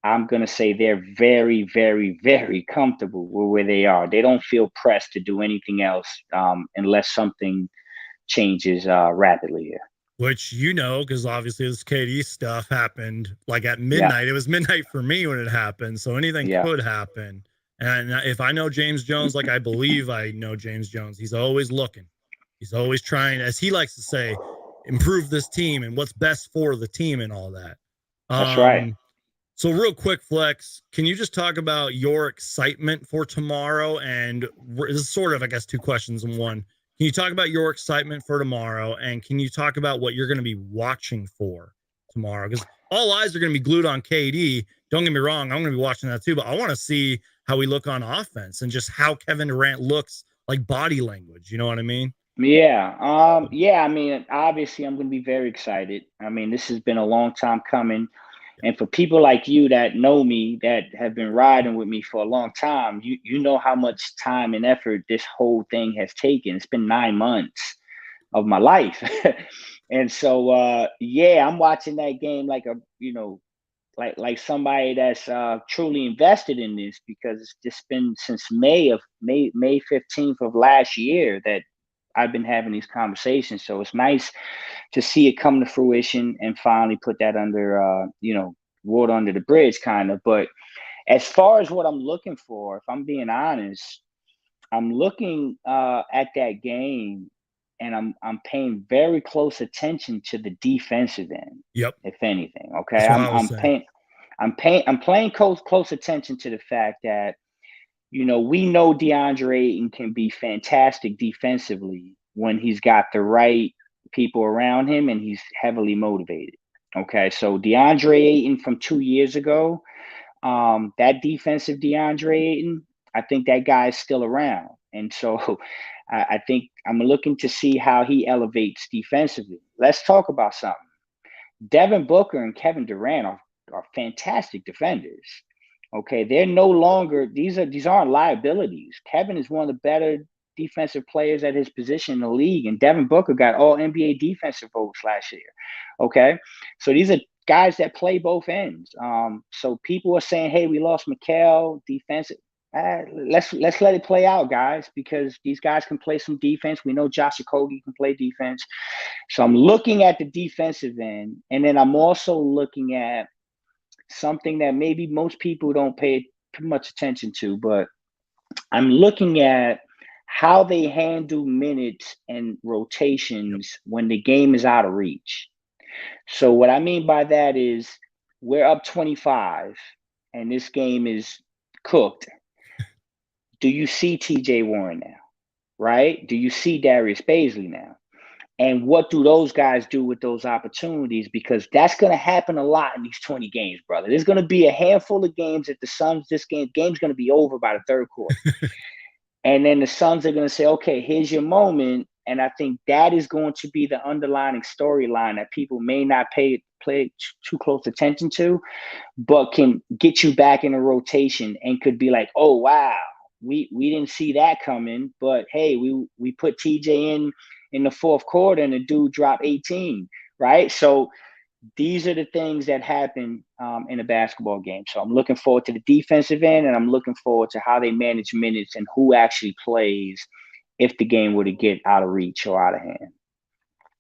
I'm going to say they're very, very, very comfortable where they are. They don't feel pressed to do anything else unless something changes rapidly here. Which, because obviously this KD stuff happened like at midnight. Yeah. It was midnight for me when it happened. So anything could happen. And if I know James Jones, like I believe I know James Jones, he's always looking. He's always trying, as he likes to say, improve this team and what's best for the team and all that. That's right. So real quick, Flex, can you just talk about your excitement for tomorrow? And this is sort of, I guess, two questions in one. Can you talk about your excitement for tomorrow? And can you talk about what you're going to be watching for tomorrow? Because all eyes are going to be glued on KD. Don't get me wrong, I'm going to be watching that too, but I want to see how we look on offense and just how Kevin Durant looks, like body language. You know what I mean? Yeah. I mean, obviously I'm going to be very excited. I mean, this has been a long time coming. And for people like you that know me, that have been riding with me for a long time, you know how much time and effort this whole thing has taken. It's been 9 months of my life. And so yeah, I'm watching that game like a, like somebody that's truly invested in this, because it's just been since May 15th of last year that I've been having these conversations. So it's nice to see it come to fruition and finally put that under water under the bridge, kind of. But as far as what I'm looking for, if I'm being honest, I'm looking at that game, and I'm paying very close attention to the defensive end. Yep. If anything, okay, That's what I was saying. I'm paying close attention to the fact that, we know DeAndre Ayton can be fantastic defensively when he's got the right people around him and he's heavily motivated. Okay, so DeAndre Ayton from 2 years ago, that defensive DeAndre Ayton, I think that guy is still around. And so I think I'm looking to see how he elevates defensively. Let's talk about something. Devin Booker and Kevin Durant are fantastic defenders. Okay, they're no longer, these aren't liabilities. Kevin is one of the better defensive players at his position in the league, and Devin Booker got all NBA defensive votes last year. Okay, so these are guys that play both ends. So people are saying, hey, we lost Mikal defensive. Let's let it play out, guys, because these guys can play some defense. We know Josh Okogie can play defense. So I'm looking at the defensive end, and then I'm also looking at something that maybe most people don't pay too much attention to, but I'm looking at how they handle minutes and rotations when the game is out of reach. So what I mean by that is, we're up 25 and this game is cooked. Do you see TJ Warren now? Right? Do you see Darius Baisley now? And what do those guys do with those opportunities? Because that's going to happen a lot in these 20 games, brother. There's going to be a handful of games that the Suns, game's going to be over by the third quarter. And then the Suns are going to say, okay, here's your moment. And I think that is going to be the underlying storyline that people may not pay too close attention to, but can get you back in a rotation and could be like, oh, wow, we didn't see that coming. But, hey, we put TJ in the fourth quarter and the dude dropped 18, right? So these are the things that happen in a basketball game. So I'm looking forward to the defensive end, and I'm looking forward to how they manage minutes and who actually plays if the game were to get out of reach or out of hand.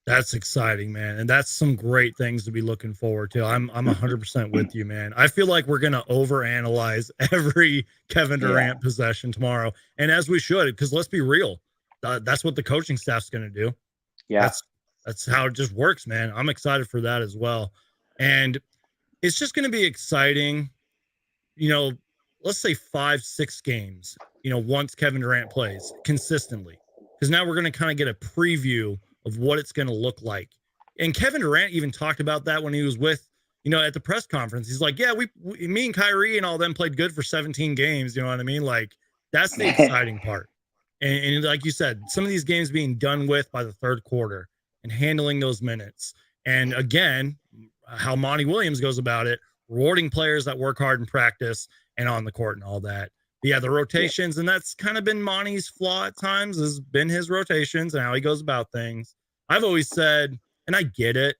That's exciting, man. And that's some great things to be looking forward to. I'm 100% with you, man. I feel like we're going to overanalyze every Kevin Durant possession tomorrow. And as we should, because let's be real, that's what the coaching staff's going to do. Yeah. That's how it just works, man. I'm excited for that as well. And it's just going to be exciting, let's say 5-6 games, once Kevin Durant plays consistently, because now we're going to kind of get a preview of what it's going to look like. And Kevin Durant even talked about that when he was with, at the press conference. He's like, yeah, me and Kyrie and all them played good for 17 games. You know what I mean? Like, that's the exciting part. And like you said, some of these games being done with by the third quarter and handling those minutes. And again, how Monty Williams goes about it, rewarding players that work hard in practice and on the court and all that. But yeah, the rotations, and that's kind of been Monty's flaw at times, has been his rotations and how he goes about things. I've always said, and I get it,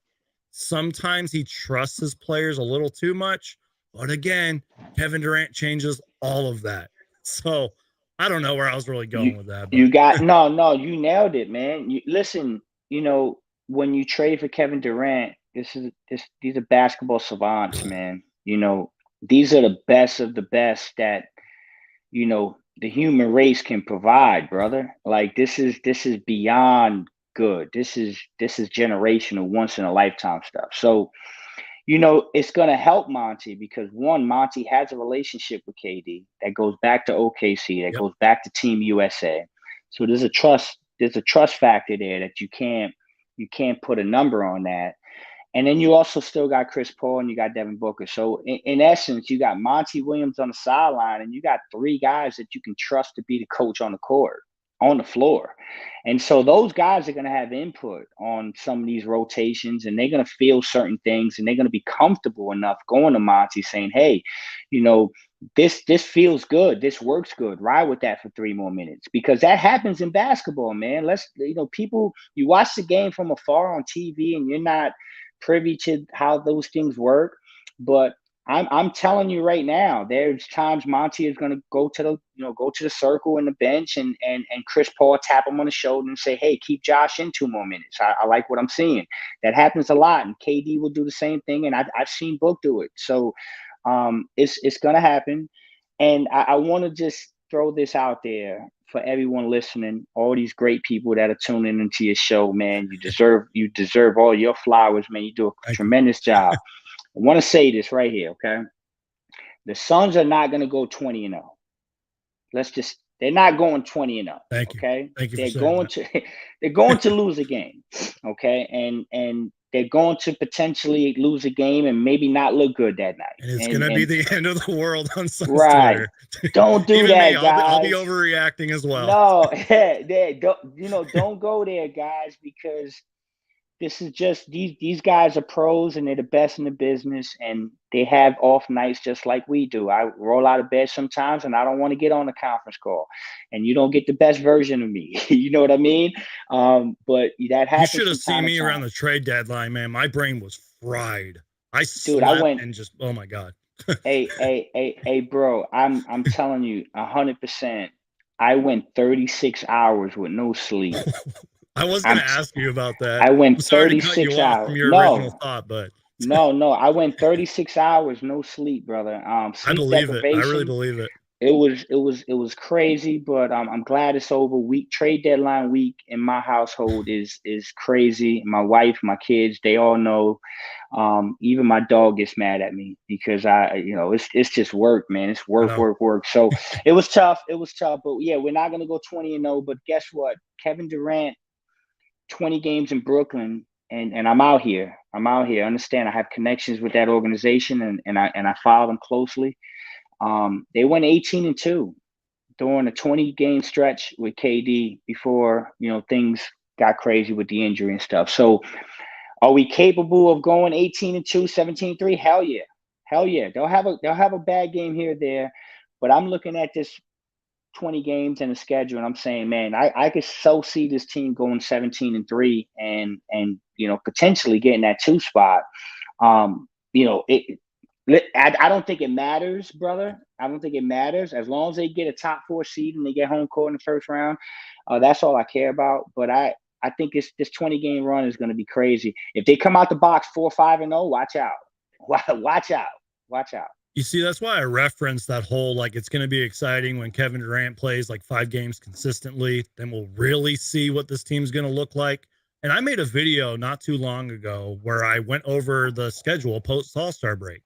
sometimes he trusts his players a little too much. But again, Kevin Durant changes all of that. So I don't know where I was really going with that. But. You nailed it, man. Listen, when you trade for Kevin Durant, these are basketball savants, man. These are the best of the best that, the human race can provide, brother. Like, this is beyond good. This is generational, once in a lifetime stuff. So, it's going to help Monty because, one, Monty has a relationship with KD that goes back to OKC, that goes back to Team USA. So there's a trust factor there that you can't put a number on that. And then you also still got Chris Paul and you got Devin Booker. So in essence, you got Monty Williams on the sideline and you got 3 guys that you can trust to be the coach on the court. on the floor. And so those guys are going to have input on some of these rotations, and they're going to feel certain things, and they're going to be comfortable enough going to Monty saying, hey, this feels good. This works good. Ride with that for 3 more minutes, because that happens in basketball, man. People, you watch the game from afar on TV and you're not privy to how those things work. But I'm telling you right now, there's times Monty is going to go to the circle in the bench, and Chris Paul tap him on the shoulder and say, hey, keep Josh in 2 more minutes. I like what I'm seeing. That happens a lot, and KD will do the same thing, and I've seen Book do it. So it's going to happen. And I want to just throw this out there for everyone listening, all these great people that are tuning into your show, man. You deserve all your flowers, man. You do a tremendous job. I want to say this right here, okay? The Suns are not going to go 20-0. They're not going 20-0. Thank you. Okay? Thank you. They're going to lose a game. Okay? And they're going to potentially lose a game and maybe not look good that night. And it's going to be the end of the world on Suns right. Twitter. Don't do that, guys. I'll be overreacting as well. No, don't go there, guys, because this is just these guys are pros, and they're the best in the business, and they have off nights just like we do. I roll out of bed sometimes and I don't want to get on a conference call, and you don't get the best version of me. You know what I mean? But that happens. You should have seen me around the trade deadline, man. My brain was fried. I went and just, oh my God. hey, bro, I'm telling you 100%. I went 36 hours with no sleep. I was going to ask you about that. I went 36 hours. From your original thought, but no, I went 36 hours, no sleep, brother. I believe it. I really believe it. It was crazy, but I'm glad it's over. Trade deadline week in my household is crazy. My wife, my kids, they all know. Even my dog gets mad at me because it's just work, man. It's work. So it was tough. But yeah, we're not gonna go 20-0. But guess what? Kevin Durant, 20 games in Brooklyn, and I'm out here. Understand, I have connections with that organization, and I follow them closely. They went 18-2 during a 20-game stretch with KD before things got crazy with the injury and stuff. So are we capable of going 18-2, 17-3? Hell yeah. They'll have a bad game here or there, but I'm looking at this 20 games and the schedule, and I'm saying, man, I could so see this team going 17-3 and potentially getting that 2 spot. I don't think it matters, brother. I don't think it matters. As long as they get a top 4 seed and they get home court in the first round, that's all I care about. But I think this 20-game run is going to be crazy. If they come out the box 4-5-0, watch out. Watch out. You see, that's why I referenced that whole, it's going to be exciting when Kevin Durant plays 5 games consistently. Then we'll really see what this team's going to look like. And I made a video not too long ago where I went over the schedule post All-Star break.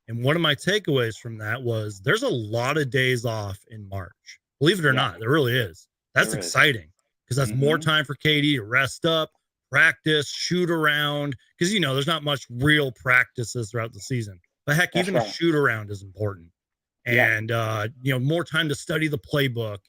And one of my takeaways from that was there's a lot of days off in March. Believe it or not, there really is. That's exciting because that's more time for KD to rest up, practice, shoot around. Because, there's not much real practices throughout the season. But heck, even a shoot around is important. And, more time to study the playbook.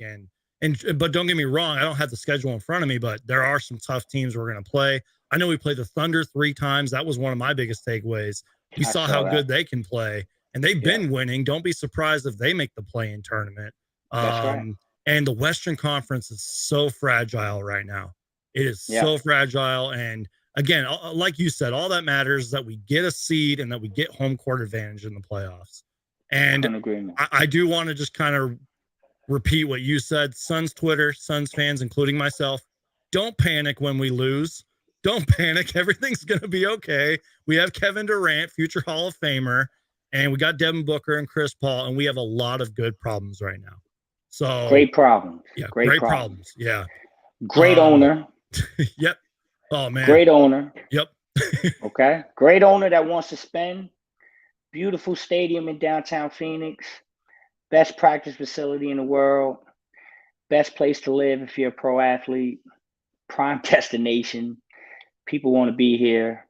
But don't get me wrong, I don't have the schedule in front of me, but there are some tough teams we're going to play. I know we played the Thunder 3 times. That was one of my biggest takeaways. We saw how good they can play, and they've been winning. Don't be surprised if they make the play-in tournament. And the Western Conference is so fragile right now. It is so fragile. And again, like you said, all that matters is that we get a seed and that we get home court advantage in the playoffs. And I do want to just kind of repeat what you said. Suns Twitter, Suns fans, including myself, don't panic when we lose. Don't panic. Everything's going to be okay. We have Kevin Durant, future Hall of Famer, and we got Devin Booker and Chris Paul, and we have a lot of good problems right now. So great problems. Yeah, great problems. Yeah. Great owner. Yep. Oh, man. Great owner. Yep. Okay. Great owner that wants to spend. Beautiful stadium in downtown Phoenix. Best practice facility in the world. Best place to live if you're a pro athlete. Prime destination. People want to be here.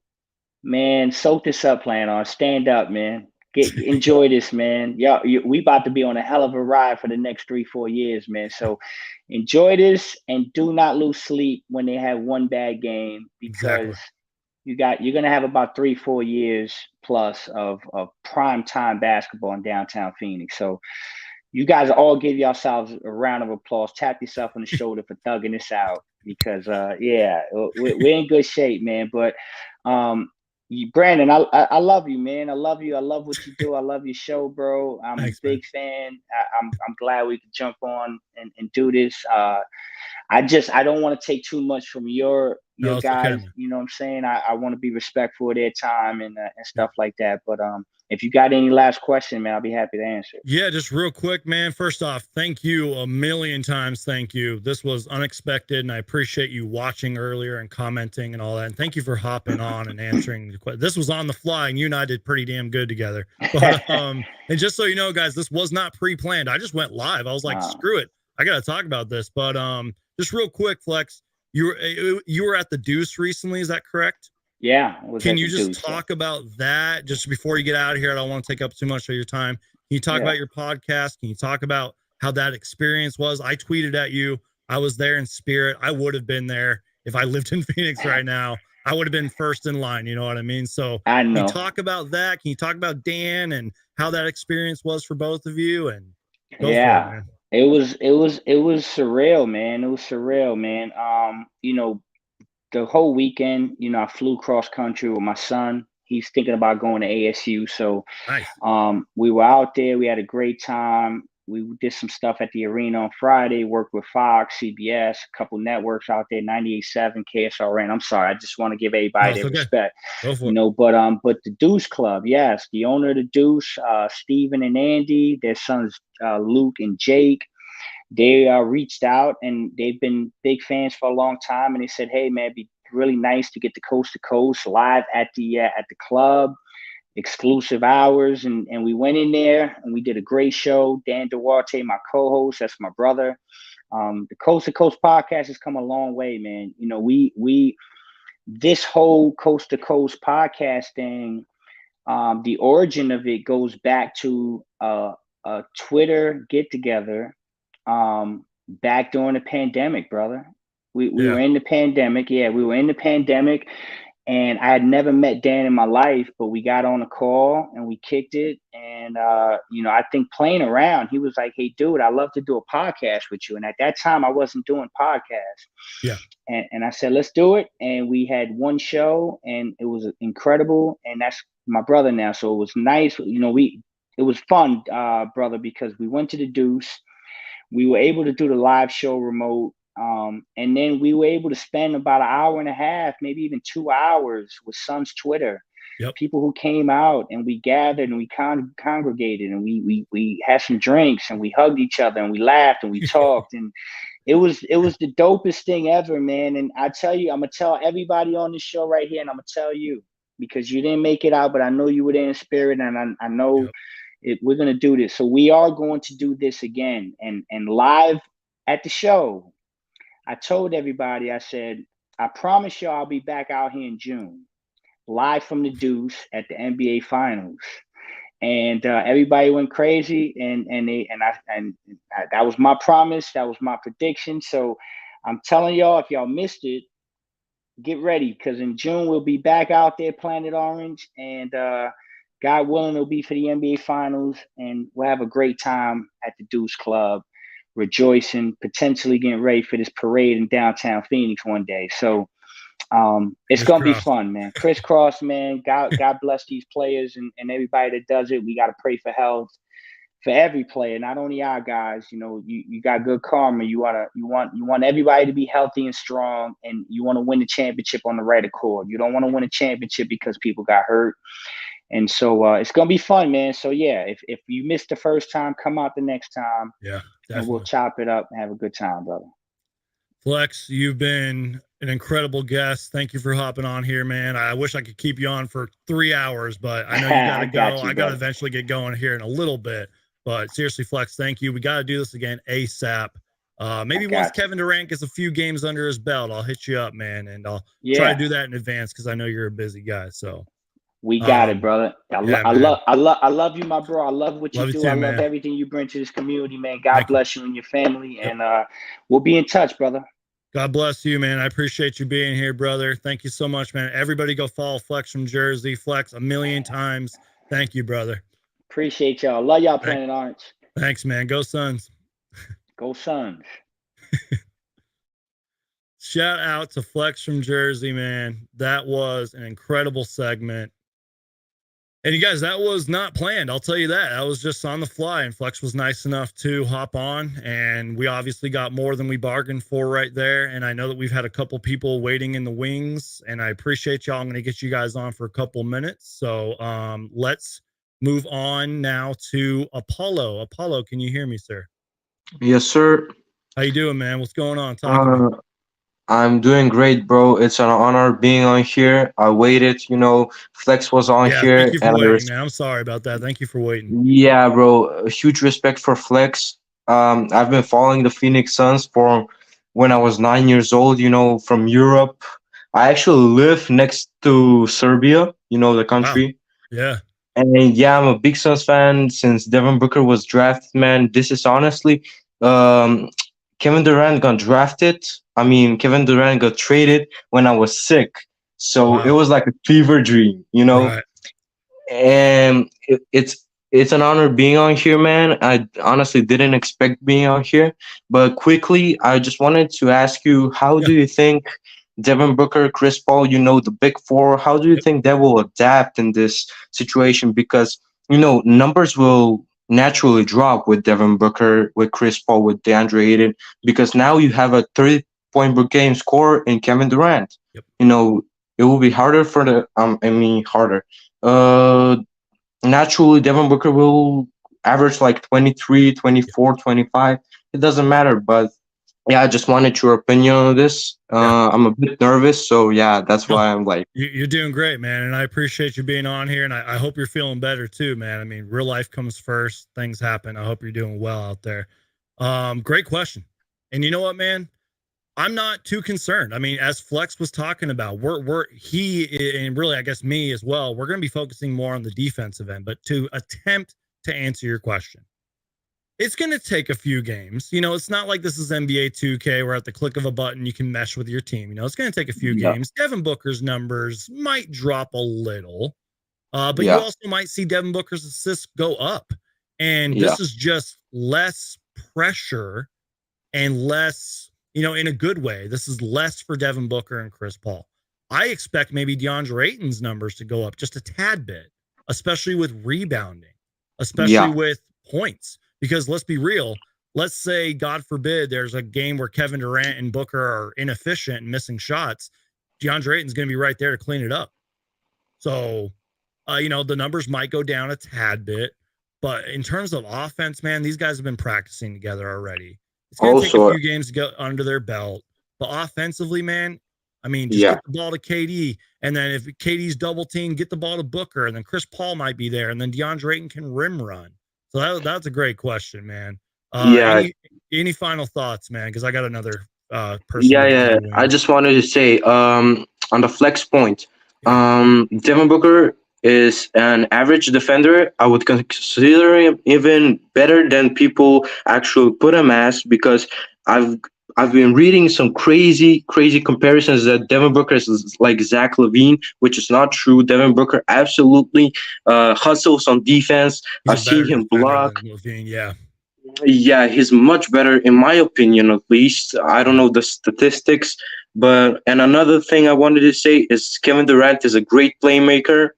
Man, soak this up, Planar. Stand up, man. Enjoy this, man. Yeah, we about to be on a hell of a ride for the next 3-4 years, man. So enjoy this and do not lose sleep when they have one bad game, Exactly. because you're gonna have about 3-4 years plus of prime time basketball in downtown Phoenix. So you guys all give yourselves a round of applause. Tap yourself on the shoulder for thugging this out, because yeah, we're in good shape, man. But Brandon, I love you, man. I love you. I love what you do. I love your show, bro. I'm Thanks, a big fan. I'm glad we could jump on and do this. I don't want to take too much from your No, it's guys. okay, man. You know what I'm saying? I want to be respectful of their time and stuff like that. But if you got any last question, man, I'll be happy to answer. Yeah, just real quick, man. First off, thank you a million times. Thank you. This was unexpected, and I appreciate you watching earlier and commenting and all that. And thank you for hopping on and answering the question. This was on the fly, and you and I did pretty damn good together. But and just so you know, guys, this was not pre-planned. I just went live. I was like, screw it, I got to talk about this. But just real quick, Flex, you were at the Deuce recently. Is that correct? Yeah. Can you just talk about that just before you get out of here? I don't want to take up too much of your time. Can you talk about your podcast? Can you talk about how that experience was? I tweeted at you. I was there in spirit. I would have been there if I lived in Phoenix right now. I would have been first in line. You know what I mean? So I know. Can you talk about that? Can you talk about Dan and how that experience was for both of you? And go for it, man. It was surreal, man. It was surreal, man. You know, the whole weekend, you know, I flew cross country with my son. He's thinking about going to ASU. So nice. We were out there. We had a great time. We did some stuff at the arena on Friday, worked with Fox, CBS, a couple networks out there, 98.7, KSRN. I'm sorry. I just want to give everybody their respect. Go for you it. know, but the Deuce Club, yes, the owner of the Deuce, Steven and Andy, their sons, Luke and Jake, they reached out, and they've been big fans for a long time. And they said, hey, man, it'd be really nice to get the coast to coast live at the club, exclusive hours. And we went in there and we did a great show. Dan Duarte, my co-host, that's my brother. The Coast to Coast podcast has come a long way, man. You know, this whole Coast to Coast podcast thing, the origin of it goes back to a Twitter get together back during the pandemic, brother. We were in the pandemic. Yeah, we were in the pandemic, and I had never met Dan in my life, but we got on a call and we kicked it. And, you know, I think playing around, he was like, hey, dude, I'd love to do a podcast with you. And at that time, I wasn't doing podcasts. Yeah. And I said, let's do it. And we had one show, and it was incredible. And that's my brother now. So it was nice. You know, it was fun, brother, because we went to the Deuce. We were able to do the live show remote. And then we were able to spend about an hour and a half, maybe even 2 hours with Sun's Twitter. Yep. People who came out, and we gathered and we congregated, and we had some drinks, and we hugged each other, and we laughed and we talked. And it was the dopest thing ever, man. And I tell you, I'm going to tell everybody on this show right here, and I'm going to tell you, because you didn't make it out, but I know you were there in spirit, and I know we're going to do this. So we are going to do this again, and live at the show. I told everybody, I said, I promise you I'll be back out here in June, live from the Deuce at the NBA Finals. And everybody went crazy, and that was my promise. That was my prediction. So I'm telling y'all, if y'all missed it, get ready, because in June we'll be back out there, Planet Orange, and God willing, it'll be for the NBA Finals, and we'll have a great time at the Deuce Club, rejoicing, potentially getting ready for this parade in downtown Phoenix one day. So it's going to be fun, man. Crisscross, man. God bless these players and everybody that does it. We got to pray for health for every player, not only our guys. You know, you got good karma. You want everybody to be healthy and strong, and you want to win the championship on the right accord. You don't want to win a championship because people got hurt. And so it's going to be fun, man. So, yeah, if you missed the first time, come out the next time. Yeah, definitely. And we'll chop it up and have a good time, brother. Flex, you've been an incredible guest. Thank you for hopping on here, man. I wish I could keep you on for 3 hours, but I know you got to go. I got to eventually get going here in a little bit. But seriously, Flex, thank you. We got to do this again ASAP. Maybe once Kevin Durant gets a few games under his belt, I'll hit you up, man, and I'll try to do that in advance because I know you're a busy guy. So We got it, brother. Yeah, I love you, my bro. I love what Love you you do. too, I love man. everything you bring to this community, man. God Thank you. bless you and your family, Yep. and we'll be in touch, brother. God bless you, man. I appreciate you being here, brother. Thank you so much, man. Everybody go follow Flex from Jersey. Flex a million times. Thank you, brother. Appreciate y'all. Love y'all, Planet Orange. Thanks, man. Go Suns. Go Suns. Shout out to Flex from Jersey, man. That was an incredible segment. And you guys, that was not planned. I'll tell you that. I was just on the fly, and Flex was nice enough to hop on. And we obviously got more than we bargained for right there. And I know that we've had a couple people waiting in the wings, and I appreciate y'all. I'm going to get you guys on for a couple minutes. So let's move on now to Apollo. Apollo, can you hear me, sir? Yes, sir. How you doing, man? What's going on? Talk to me. I'm doing great, bro. It's an honor being on here. I waited, Flex was on here. Thank you for waiting, man. I'm sorry about that. Thank you for waiting. Yeah, bro. A huge respect for Flex. I've been following the Phoenix Suns for when I was 9 years old, from Europe. I actually live next to Serbia, the country. Wow. Yeah. And yeah, I'm a big Suns fan since Devin Booker was drafted, man. This is honestly, Kevin Durant got drafted. Kevin Durant got traded when I was sick. So It was like a fever dream, Right. And it's an honor being on here, man. I honestly didn't expect being on here. But quickly, I just wanted to ask you, how do you think Devin Booker, Chris Paul, the big four, how do you think they will adapt in this situation? Because, numbers will naturally drop with Devin Booker, with Chris Paul, with DeAndre Ayton, because now you have a 30-point per game score in Kevin Durant. Yep. It will be harder for harder. Naturally, Devin Booker will average like 23, 24, 25. It doesn't matter, but yeah, I just wanted your opinion on this. I'm a bit nervous, so yeah, that's why I'm like. You're doing great, man, and I appreciate you being on here, and I hope you're feeling better too, man. Real life comes first. Things happen. I hope you're doing well out there. Great question. And you know what, man? I'm not too concerned. As Flex was talking about, he and really, I guess me as well, we're going to be focusing more on the defensive end, but to attempt to answer your question. It's going to take a few games. It's not like this is NBA 2K where at the click of a button you can mesh with your team. It's going to take a few games. Devin Booker's numbers might drop a little, but you also might see Devin Booker's assists go up. And this is just less pressure and less, in a good way. This is less for Devin Booker and Chris Paul. I expect maybe DeAndre Ayton's numbers to go up just a tad bit, especially with rebounding, especially with points. Because let's be real, let's say, God forbid, there's a game where Kevin Durant and Booker are inefficient and missing shots. DeAndre Ayton's going to be right there to clean it up. So, the numbers might go down a tad bit. But in terms of offense, man, these guys have been practicing together already. It's going to take a few games to get under their belt. But offensively, man, get the ball to KD. And then if KD's double team, get the ball to Booker. And then Chris Paul might be there. And then DeAndre Ayton can rim run. So that's a great question, man. Any final thoughts, man? Because I got another person. Yeah. I just wanted to say, on the flex point, Devin Booker is an average defender. I would consider him even better than people actually put him as, because I've been reading some crazy comparisons that Devin Booker is like Zach LaVine, which is not true. Devin Booker absolutely hustles on defense. I've seen him block. LaVine, yeah, he's much better in my opinion, at least. I don't know the statistics, and another thing I wanted to say is Kevin Durant is a great playmaker.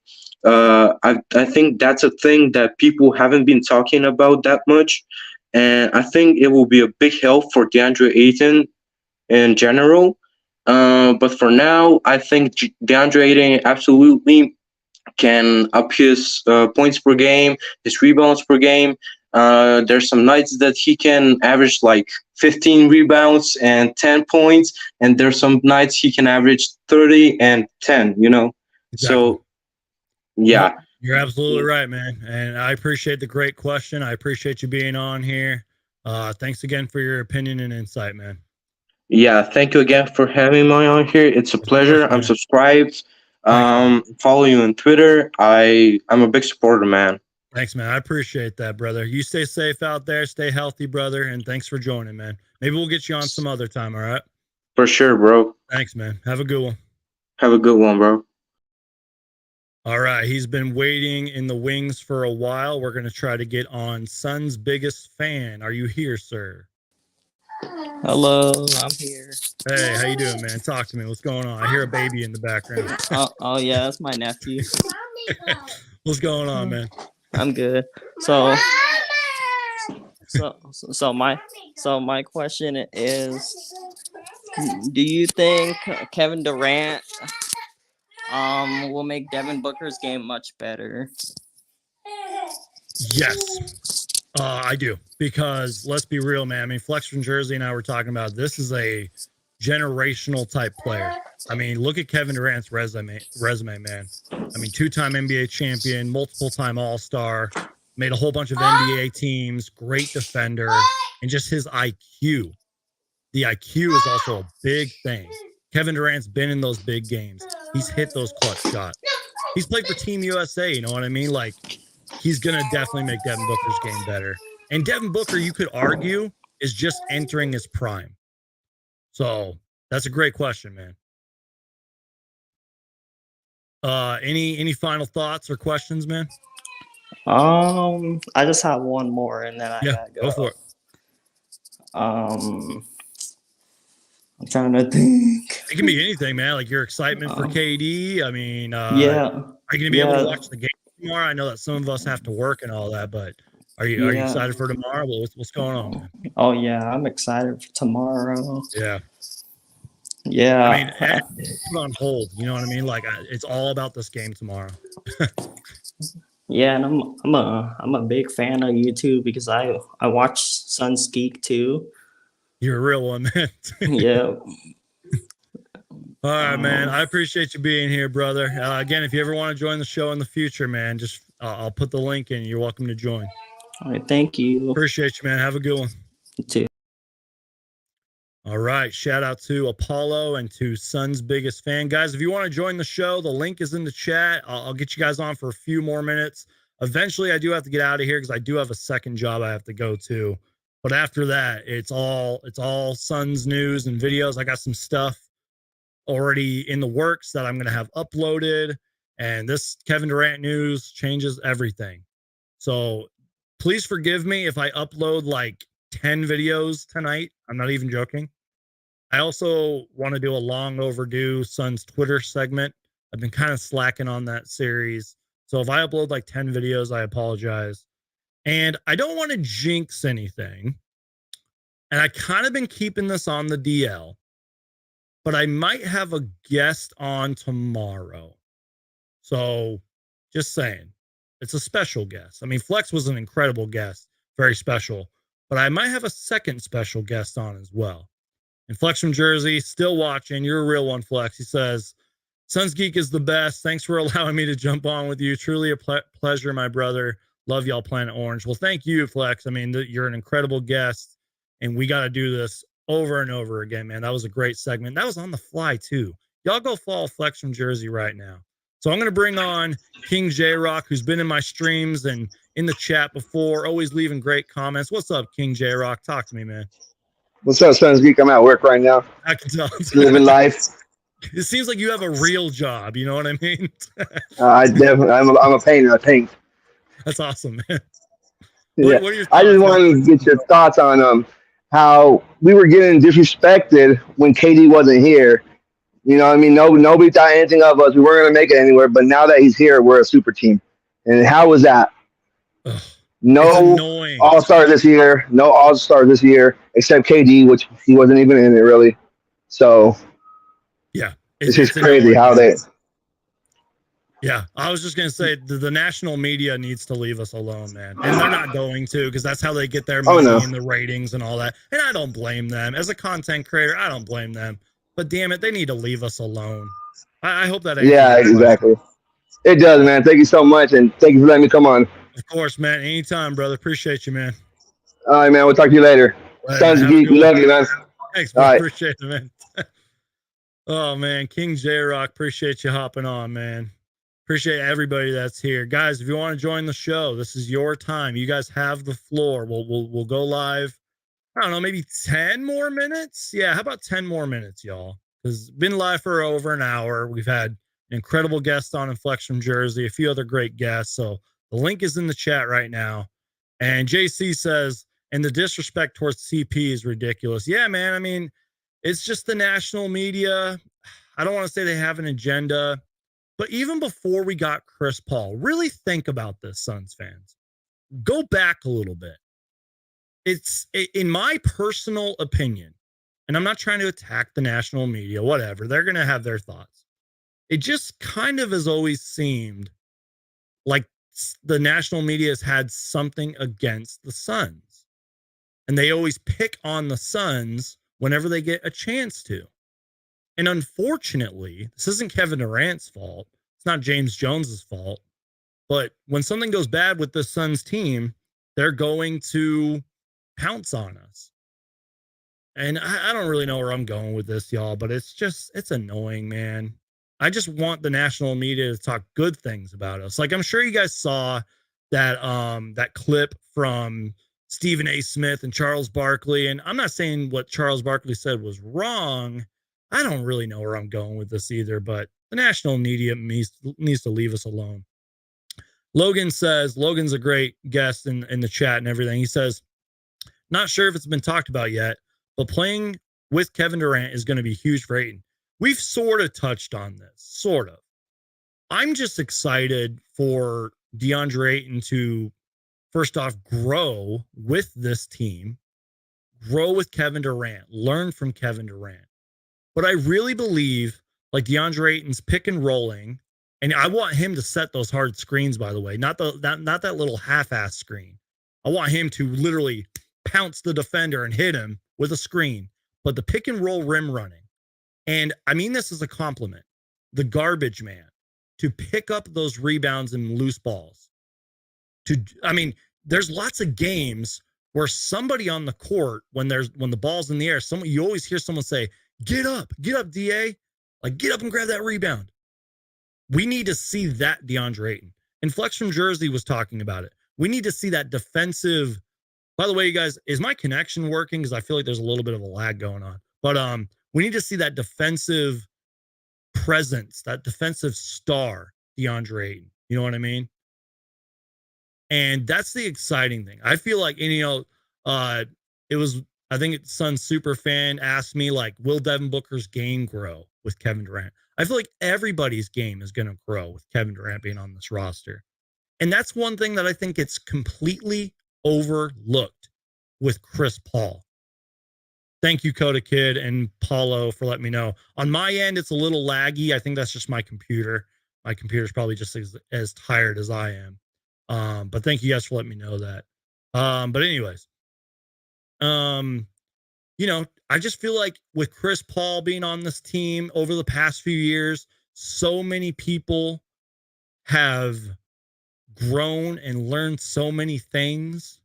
I think that's a thing that people haven't been talking about that much. And I think it will be a big help for DeAndre Ayton in general. But for now, I think DeAndre Ayton absolutely can up his points per game, his rebounds per game. There's some nights that he can average like 15 rebounds and 10 points. And there's some nights he can average 30 and 10, Exactly. So, yeah. You're absolutely right, man. And I appreciate the great question. I appreciate you being on here. Thanks again for your opinion and insight, man. Yeah, thank you again for having me on here. It's a pleasure. I'm subscribed. Follow you on Twitter. I'm a big supporter, man. Thanks, man. I appreciate that, brother. You stay safe out there. Stay healthy, brother. And thanks for joining, man. Maybe we'll get you on some other time, all right? For sure, bro. Thanks, man. Have a good one. Have a good one, bro. All right. He's been waiting in the wings for a while. We're going to try to get on Sun's biggest fan. Are you here, sir? Hello, I'm here. Hey, how you doing, man? Talk to me. What's going on? I hear a baby in the background. Oh yeah, that's my nephew. What's going on, man? I'm good. So my question is, do you think Kevin Durant will make Devin Booker's game much better? Yes, I do. Because let's be real, man. I mean, Flex from Jersey and I were talking about this is a generational type player. I mean, look at Kevin Durant's resume, man. I mean, 2-time NBA champion, multiple-time All-Star, made a whole bunch of NBA teams, great defender, and just his IQ. The IQ is also a big thing. Kevin Durant's been in those big games. He's hit those clutch shots. He's played for Team USA, you know what I mean? Like, he's going to definitely make Devin Booker's game better. And Devin Booker, you could argue, is just entering his prime. So that's a great question, man. Any final thoughts or questions, man? I just have one more, and then I gotta go. Go for it. I'm trying to think. It can be anything, man. Like your excitement for KD. I mean, yeah. Are you gonna be able to watch the game tomorrow? I know that some of us have to work and all that, but are you excited for tomorrow? What's going on, man? Oh yeah, I'm excited for tomorrow. Yeah. Yeah. I mean, put on hold. You know what I mean? Like, it's all about this game tomorrow. Yeah, and I'm a big fan of you too, because I watch Suns Geek too. You're a real one, man. Yeah. All right, man. I appreciate you being here, brother. Again, if you ever want to join the show in the future, man, just I'll put the link in. You're welcome to join. All right, thank you. Appreciate you, man. Have a good one. You too. All right. Shout out to Apollo and to Sun's biggest fan. Guys, if you want to join the show, the link is in the chat. I'll get you guys on for a few more minutes. Eventually, I do have to get out of here because I do have a second job I have to go to. But after that, it's all Suns news and videos. I got some stuff already in the works that I'm going to have uploaded. And this Kevin Durant news changes everything. So please forgive me if I upload like 10 videos tonight. I'm not even joking. I also want to do a long overdue Suns Twitter segment. I've been kind of slacking on that series. So if I upload like 10 videos, I apologize. And I don't want to jinx anything. And I kind of been keeping this on the DL. But I might have a guest on tomorrow. So just saying. It's a special guest. I mean, Flex was an incredible guest. Very special. But I might have a second special guest on as well. And Flex from Jersey, still watching. You're a real one, Flex. He says, Suns Geek is the best. Thanks for allowing me to jump on with you. Truly a pleasure, my brother. Love y'all, Planet Orange. Well, thank you, Flex. I mean, you're an incredible guest. And we got to do this over and over again, man. That was a great segment. That was on the fly, too. Y'all go follow Flex from Jersey right now. So I'm going to bring on King J-Rock, who's been in my streams and in the chat before, always leaving great comments. What's up, King J-Rock? Talk to me, man. What's up, Suns Geek? I'm at work right now. I can tell. Living life. It seems like you have a real job. You know what I mean? I'm a painter. I paint. That's awesome, man. Yeah. What are your I just thoughts, wanted to get your thoughts on how we were getting disrespected when KD wasn't here. You know what I mean? Nobody thought anything of us. We weren't going to make it anywhere. But now that he's here, we're a super team. And how was that? Ugh, no All-Star this year. No All-Star this year, except KD, which he wasn't even in it, really. So, yeah, it's just crazy how they... Yeah, I was just going to say the national media needs to leave us alone, man. And they're not going to, because that's how they get their money and the ratings and all that. And I don't blame them. As a content creator, I don't blame them. But damn it, they need to leave us alone. I hope that. Yeah, exactly. It does, man. Thank you so much, and thank you for letting me come on. Of course, man. Anytime, brother. Appreciate you, man. All right, man. We'll talk to you later. Suns Geek, we love you, man. Thanks, man. Appreciate it, man. Oh man, King J Rock, appreciate you hopping on, man. Appreciate everybody that's here, guys. If you want to join the show, this is your time. You guys have the floor. We'll go live. I don't know, maybe 10 more minutes. Yeah, how about 10 more minutes, y'all? Because been live for over an hour. We've had an incredible guest on in Flex from Jersey, a few other great guests. So the link is in the chat right now. And JC says, and the disrespect towards CP is ridiculous. Yeah, man. I mean, it's just the national media. I don't want to say they have an agenda, but even before we got Chris Paul, really think about this, Suns fans. Go back a little bit. It's, in my personal opinion, and I'm not trying to attack the national media, whatever. They're going to have their thoughts. It just kind of has always seemed like the national media has had something against the Suns. And they always pick on the Suns whenever they get a chance to. And unfortunately, this isn't Kevin Durant's fault. It's not James Jones's fault. But when something goes bad with the Suns team, they're going to pounce on us. And I don't really know where I'm going with this, y'all, but it's annoying, man. I just want the national media to talk good things about us. Like, I'm sure you guys saw that clip from Stephen A. Smith and Charles Barkley. And I'm not saying what Charles Barkley said was wrong. I don't really know where I'm going with this either, but the national media needs to leave us alone. Logan says, Logan's a great guest in the chat and everything. He says, not sure if it's been talked about yet, but playing with Kevin Durant is going to be huge for Ayton. We've sort of touched on this, sort of. I'm just excited for DeAndre Ayton to, first off, grow with this team, grow with Kevin Durant, learn from Kevin Durant. But I really believe, like, DeAndre Ayton's pick and rolling, and I want him to set those hard screens, by the way, not that little half-ass screen. I want him to literally pounce the defender and hit him with a screen, but the pick and roll rim running. And I mean this as a compliment. The garbage man to pick up those rebounds and loose balls. There's lots of games where somebody on the court, when the ball's in the air, you always hear someone say, get up, DA. Like, get up and grab that rebound. We need to see that DeAndre Ayton. And Flex from Jersey was talking about it. We need to see that defensive. By the way, you guys, is my connection working? Because I feel like there's a little bit of a lag going on. But we need to see that defensive presence, that defensive star, DeAndre Ayton. You know what I mean? And that's the exciting thing. I feel like, and it was, I think Sun super fan asked me, like, will Devin Booker's game grow with Kevin Durant? I feel like everybody's game is going to grow with Kevin Durant being on this roster. And that's one thing that I think it's completely overlooked with Chris Paul. Thank you, Coda Kid and Paulo, for letting me know. On my end, it's a little laggy. I think that's just my computer. My computer's probably just as tired as I am. But thank you guys for letting me know that. But anyways, I just feel like with Chris Paul being on this team over the past few years, so many people have grown and learned so many things.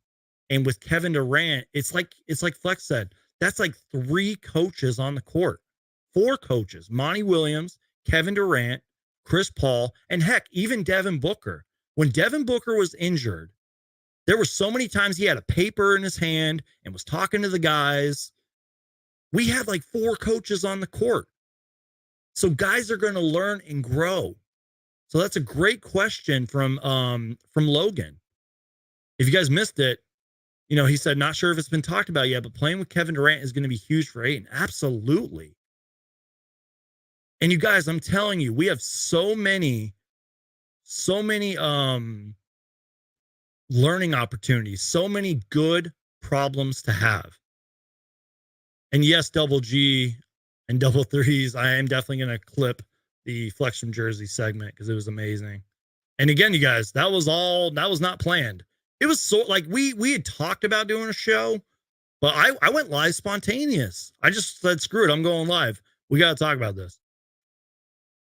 And with Kevin Durant, it's like Flex said, that's like 3 coaches on the court, 4 coaches, Monty Williams, Kevin Durant, Chris Paul, and heck, even Devin Booker. When Devin Booker was injured, there were so many times he had a paper in his hand and was talking to the guys. We had like 4 coaches on the court. So guys are going to learn and grow. So that's a great question from Logan. If you guys missed it, he said, not sure if it's been talked about yet, but playing with Kevin Durant is going to be huge for Ayton. Absolutely. And you guys, I'm telling you, we have so many learning opportunities, so many good problems to have. And yes, Double G and Double Threes, I am definitely going to clip the Flex from Jersey segment because it was amazing. And again, you guys, that was not planned. It was so like we had talked about doing a show, but I went live spontaneous. I just said, screw it, I'm going live. We got to talk about this.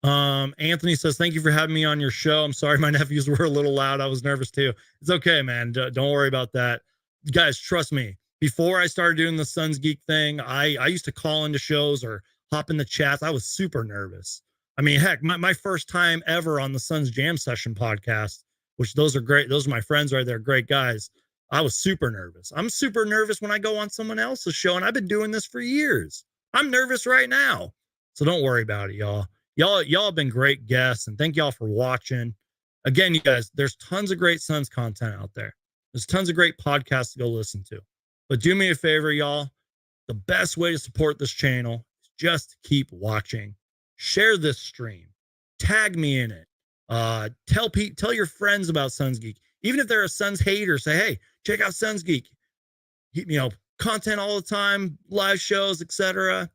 Anthony says, thank you for having me on your show. I'm sorry my nephews were a little loud. I was nervous too. It's okay, man. Don't worry about that. Guys, trust me. Before I started doing the Suns Geek thing, I used to call into shows or hop in the chats. I was super nervous. I mean, heck, my first time ever on the Suns Jam Session podcast, which those are great. Those are my friends right there. Great guys. I was super nervous. I'm super nervous when I go on someone else's show, and I've been doing this for years. I'm nervous right now. So don't worry about it, y'all. Y'all have been great guests, and thank y'all for watching. Again, you guys, there's tons of great Suns content out there. There's tons of great podcasts to go listen to. But do me a favor, y'all. The best way to support this channel is just keep watching. Share this stream. Tag me in it. Tell your friends about Suns Geek. Even if they're a Suns hater, say, hey, check out Suns Geek. Content all the time, live shows, etc.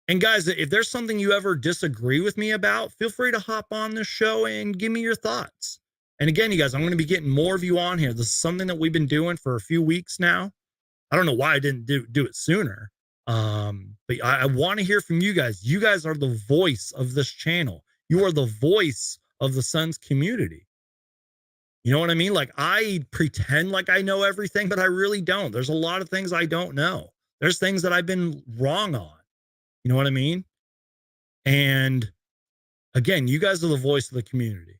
And guys, if there's something you ever disagree with me about, feel free to hop on this show and give me your thoughts. And again, you guys, I'm going to be getting more of you on here. This is something that we've been doing for a few weeks now. I don't know why I didn't do it sooner. But I want to hear from you guys. You guys are the voice of this channel. You are the voice of the Suns community. You know what I mean? Like, I pretend like I know everything, but I really don't. There's a lot of things I don't know. There's things that I've been wrong on. You know what I mean? And again, you guys are the voice of the community.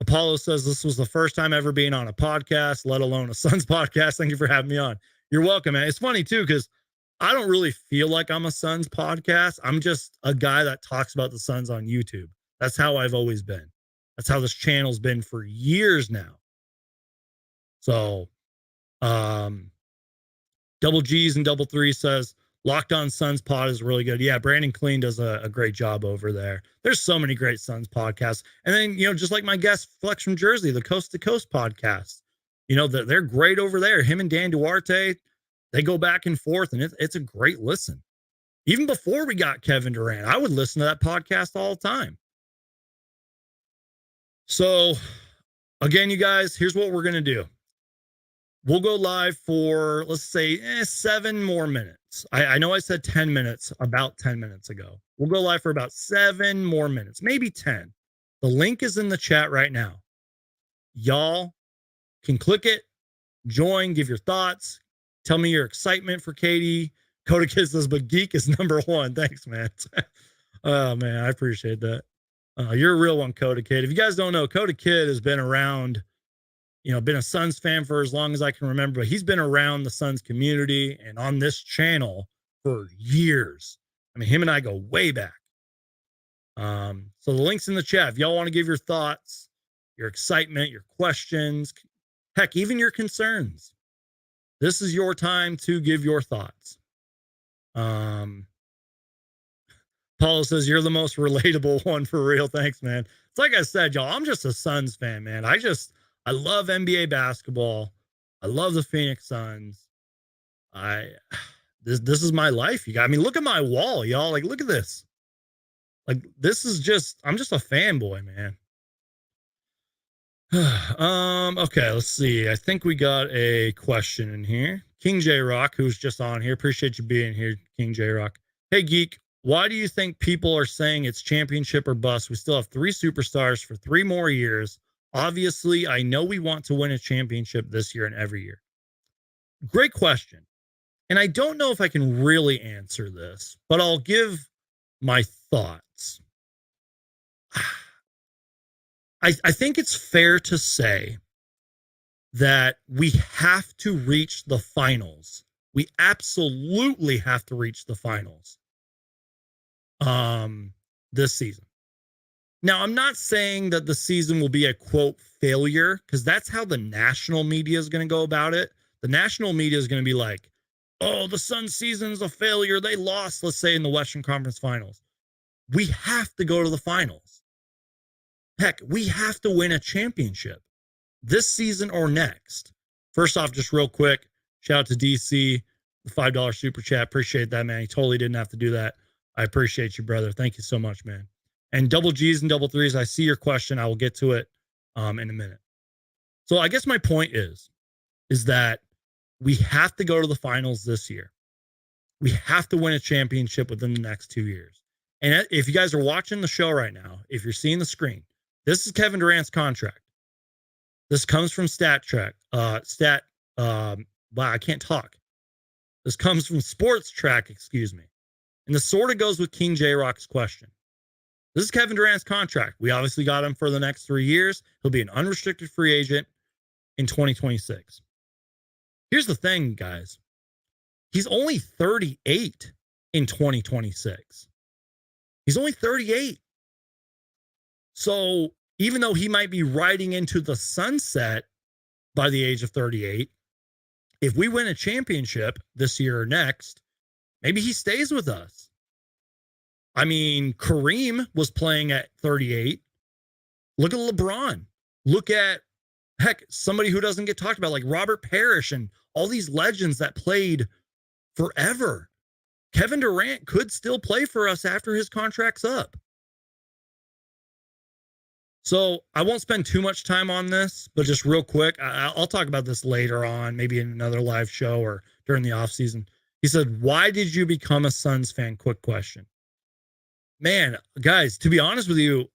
Apollo says this was the first time ever being on a podcast, let alone a Suns podcast. Thank you for having me on. You're welcome, man. It's funny too, because I don't really feel like I'm a Suns podcast. I'm just a guy that talks about the Suns on YouTube. That's how I've always been. That's how this channel's been for years now. So, Double G's and Double Three says, Locked On Suns pod is really good. Yeah, Brandon Clean does a great job over there. There's so many great Suns podcasts. And then, just like my guest, Flex from Jersey, the Coast to Coast podcast. They're great over there. Him and Dan Duarte, they go back and forth, and it's a great listen. Even before we got Kevin Durant, I would listen to that podcast all the time. So, again, you guys, here's what we're going to do. We'll go live for, let's say, 7 more minutes. I know I said 10 minutes about 10 minutes ago. We'll go live for about 7 more minutes, maybe 10. The link is in the chat right now. Y'all can click it, join, give your thoughts, tell me your excitement for Katie. Coda Kid says, but Geek is number 1. Thanks, man. Oh, man, I appreciate that. You're a real one, Coda Kid. If you guys don't know, Coda Kid has been around, been a Suns fan for as long as I can remember, but he's been around the Suns community and on this channel for years. I mean, him and I go way back. So the link's in the chat. If y'all want to give your thoughts, your excitement, your questions, heck, even your concerns, this is your time to give your thoughts. Paul says, you're the most relatable one for real. Thanks, man. It's like I said, y'all, I'm just a Suns fan, man. I love NBA basketball. I love the Phoenix Suns. This is my life, you guys. I mean, look at my wall, y'all. Like, look at this. Like, this is I'm just a fanboy, man. Okay, let's see. I think we got a question in here. King J Rock, who's just on here. Appreciate you being here, King J Rock. Hey, Geek. Why do you think people are saying it's championship or bust? We still have 3 superstars for 3 more years. Obviously, I know we want to win a championship this year and every year. Great question. And I don't know if I can really answer this, but I'll give my thoughts. I think it's fair to say that we have to reach the finals. We absolutely have to reach the finals this season. Now, I'm not saying that the season will be a, quote, failure, because that's how the national media is going to go about it. The national media is going to be like, oh, the Suns season's a failure. They lost, let's say, in the Western Conference Finals. We have to go to the finals. Heck, we have to win a championship this season or next. First off, just real quick, shout out to DC, the $5 super chat. Appreciate that, man. He totally didn't have to do that. I appreciate you, brother. Thank you so much, man. And Double G's and Double Threes, I see your question. I will get to it in a minute. So I guess my point is that we have to go to the finals this year. We have to win a championship within the next 2 years. And if you guys are watching the show right now, if you're seeing the screen, this is Kevin Durant's contract. This comes from wow, I can't talk. This comes from Sports Track, excuse me. And this sort of goes with King J-Rock's question. This is Kevin Durant's contract. We obviously got him for the next 3 years. He'll be an unrestricted free agent in 2026. Here's the thing, guys. He's only 38 in 2026. He's only 38. So even though he might be riding into the sunset by the age of 38, if we win a championship this year or next, maybe he stays with us. I mean, Kareem was playing at 38. Look at LeBron. Look at, heck, somebody who doesn't get talked about, like Robert Parrish and all these legends that played forever. Kevin Durant could still play for us after his contract's up. So I won't spend too much time on this, but just real quick, I'll talk about this later on, maybe in another live show or during the offseason. He said, why did you become a Suns fan? Quick question. Man, guys, to be honest with you,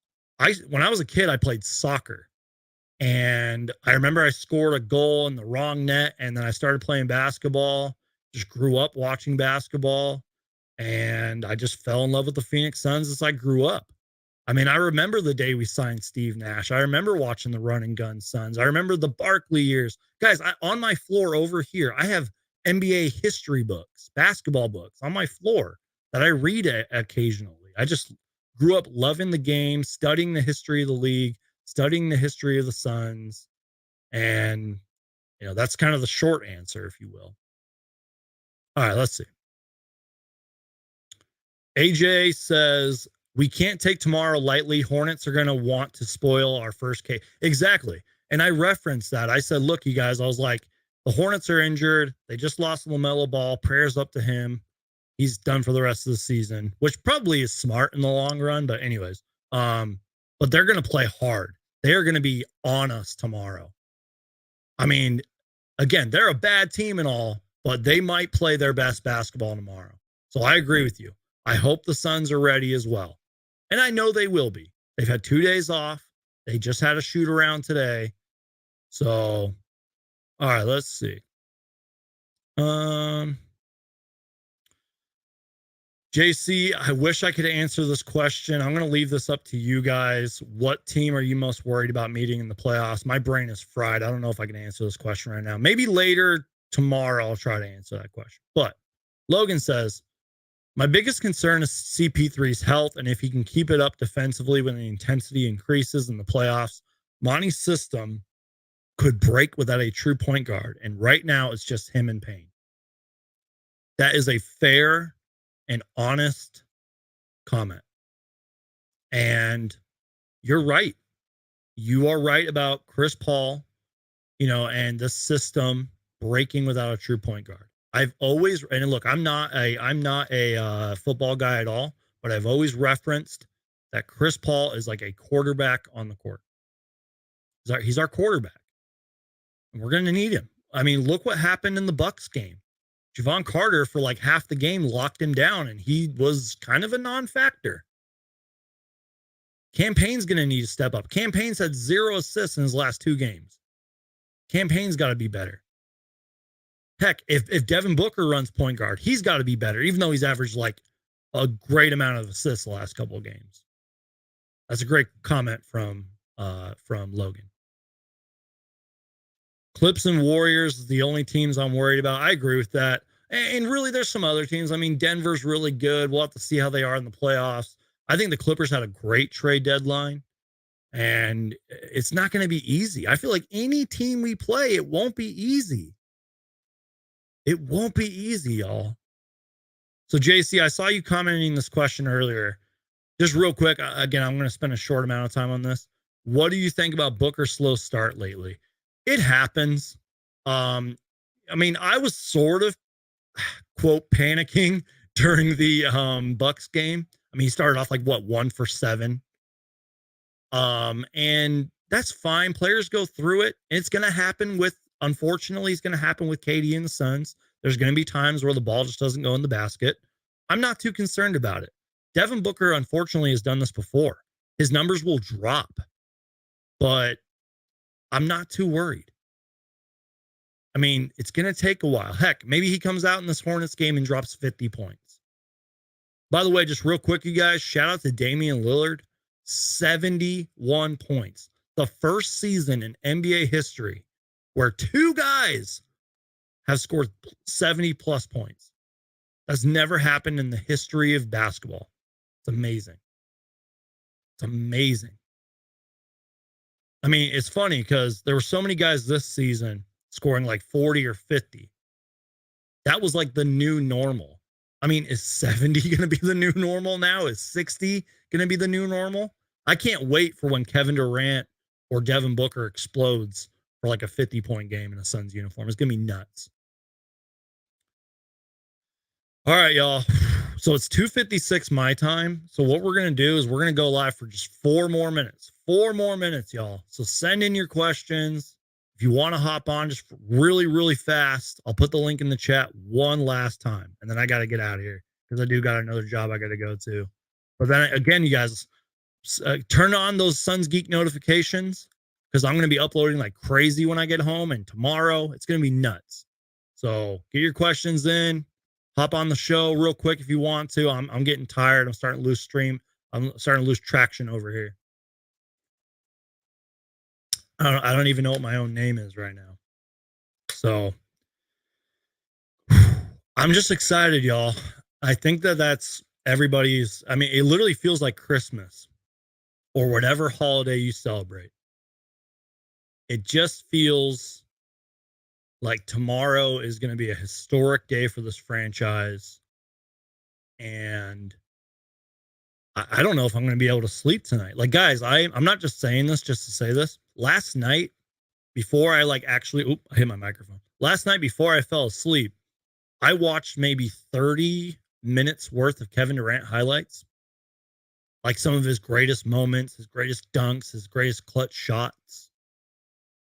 when I was a kid, I played soccer. And I remember I scored a goal in the wrong net, and then I started playing basketball. Just grew up watching basketball, and I just fell in love with the Phoenix Suns as I grew up. I mean, I remember the day we signed Steve Nash. I remember watching the Run and Gun Suns. I remember the Barkley years. Guys, on my floor over here, I have NBA history books, basketball books on my floor that I read occasionally. I just grew up loving the game, studying the history of the league, studying the history of the Suns. And, that's kind of the short answer, if you will. All right, let's see. AJ says, we can't take tomorrow lightly. Hornets are going to want to spoil our first K. Exactly. And I referenced that. I said, look, you guys, I was like, the Hornets are injured. They just lost LaMelo Ball. Prayers up to him. He's done for the rest of the season, which probably is smart in the long run. But anyways, but they're going to play hard. They are going to be on us tomorrow. I mean, again, they're a bad team and all, but they might play their best basketball tomorrow. So I agree with you. I hope the Suns are ready as well. And I know they will be. They've had 2 days off. They just had a shoot around today. So, all right, let's see. JC, I wish I could answer this question. I'm going to leave this up to you guys. What team are you most worried about meeting in the playoffs? My brain is fried. I don't know if I can answer this question right now. Maybe later tomorrow I'll try to answer that question. But Logan says, my biggest concern is CP3's health, and if he can keep it up defensively when the intensity increases in the playoffs, Monty's system could break without a true point guard. And right now it's just him and Payne. That is a fair and honest comment. And you're right. You are right about Chris Paul, and the system breaking without a true point guard. I've always, and look, I'm not a football guy at all, but I've always referenced that Chris Paul is like a quarterback on the court. He's our quarterback, and we're going to need him. I mean, look what happened in the Bucks game. Javon Carter, for like half the game, locked him down, and he was kind of a non-factor. Cam Payne's going to need to step up. Cam Payne's had 0 assists in his last 2 games. Cam Payne's got to be better. Heck, if Devin Booker runs point guard, he's got to be better, even though he's averaged like a great amount of assists the last couple of games. That's a great comment from Logan. Clips and Warriors, the only teams I'm worried about. I agree with that. And really, there's some other teams. I mean, Denver's really good. We'll have to see how they are in the playoffs. I think the Clippers had a great trade deadline, and it's not going to be easy. I feel like any team we play, it won't be easy. It won't be easy, y'all. So, JC, I saw you commenting this question earlier. Just real quick, again, I'm going to spend a short amount of time on this. What do you think about Booker's slow start lately? It happens. I mean, I was sort of, quote, panicking during the Bucks game. I mean, he started off like, 1 for 7. And that's fine. Players go through it. It's going to happen unfortunately, it's going to happen with KD and the Suns. There's going to be times where the ball just doesn't go in the basket. I'm not too concerned about it. Devin Booker, unfortunately, has done this before. His numbers will drop, but I'm not too worried. I mean, it's going to take a while. Heck, maybe he comes out in this Hornets game and drops 50 points. By the way, just real quick, you guys, shout out to Damian Lillard, 71 points. The first season in NBA history where two guys have scored 70 plus points. That's never happened in the history of basketball. It's amazing. It's amazing. I mean, it's funny because there were so many guys this season scoring like 40 or 50. That was like the new normal. I mean, is 70 going to be the new normal now? Is 60 going to be the new normal? I can't wait for when Kevin Durant or Devin Booker explodes for like a 50-point game in a Suns uniform. It's going to be nuts. All right, y'all. So it's 2:56 my time. So what we're going to do is we're going to go live for just 4 more minutes. 4 more minutes, y'all. So send in your questions. If you want to hop on just really, really fast, I'll put the link in the chat one last time. And then I got to get out of here because I do got another job I got to go to. But then again, you guys, turn on those Suns Geek notifications because I'm going to be uploading like crazy when I get home. And tomorrow, it's going to be nuts. So get your questions in. Hop on the show real quick if you want to. I'm getting tired. I'm starting to lose stream. I'm starting to lose traction over here. I don't even know what my own name is right now. So I'm just excited, y'all. I think that's everybody's. I mean, it literally feels like Christmas or whatever holiday you celebrate. It just feels like tomorrow is going to be a historic day for this franchise. And I don't know if I'm going to be able to sleep tonight. Like, guys, I'm not just saying this just to say this. Last night, before I like actually, I hit my microphone. Last night, before I fell asleep, I watched maybe 30 minutes worth of Kevin Durant highlights. Like some of his greatest moments, his greatest dunks, his greatest clutch shots.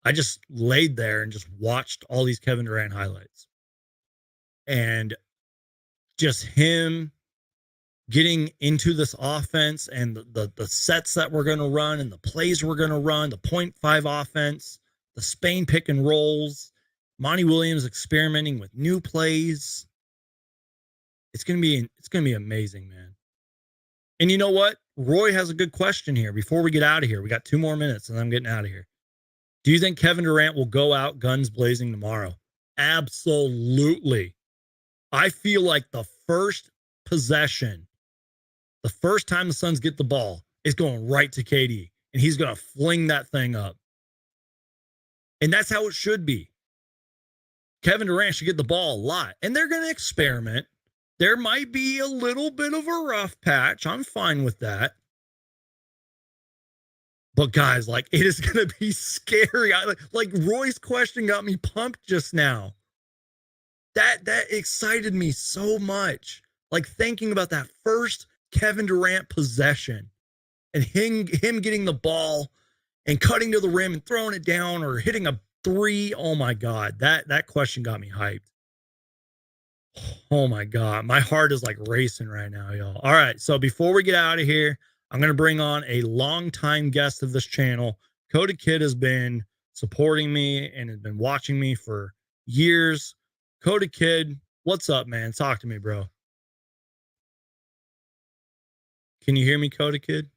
I just laid there and just watched all these Kevin Durant highlights. And just him getting into this offense and the sets that we're going to run and the plays we're going to run, the 0.5 offense, the Spain pick and rolls, Monty Williams experimenting with new plays. It's going to be amazing, man. And you know what? Roy has a good question here before we get out of here. We got 2 more minutes and I'm getting out of here. Do you think Kevin Durant will go out guns blazing tomorrow? Absolutely. I feel like the first possession, the first time the Suns get the ball, is going right to KD, and he's going to fling that thing up. And that's how it should be. Kevin Durant should get the ball a lot, and they're going to experiment. There might be a little bit of a rough patch. I'm fine with that. But guys, like, it is going to be scary. Like Roy's question got me pumped just now. That excited me so much. Like thinking about that first Kevin Durant possession and him getting the ball and cutting to the rim and throwing it down or hitting a 3. Oh my God, that question got me hyped. Oh my God, my heart is like racing right now, y'all. All right, so before we get out of here, I'm going to bring on a longtime guest of this channel. Cody Kid has been supporting me and has been watching me for years. Cody Kid, what's up, man? Talk to me, bro. Can you hear me, Cody Kid?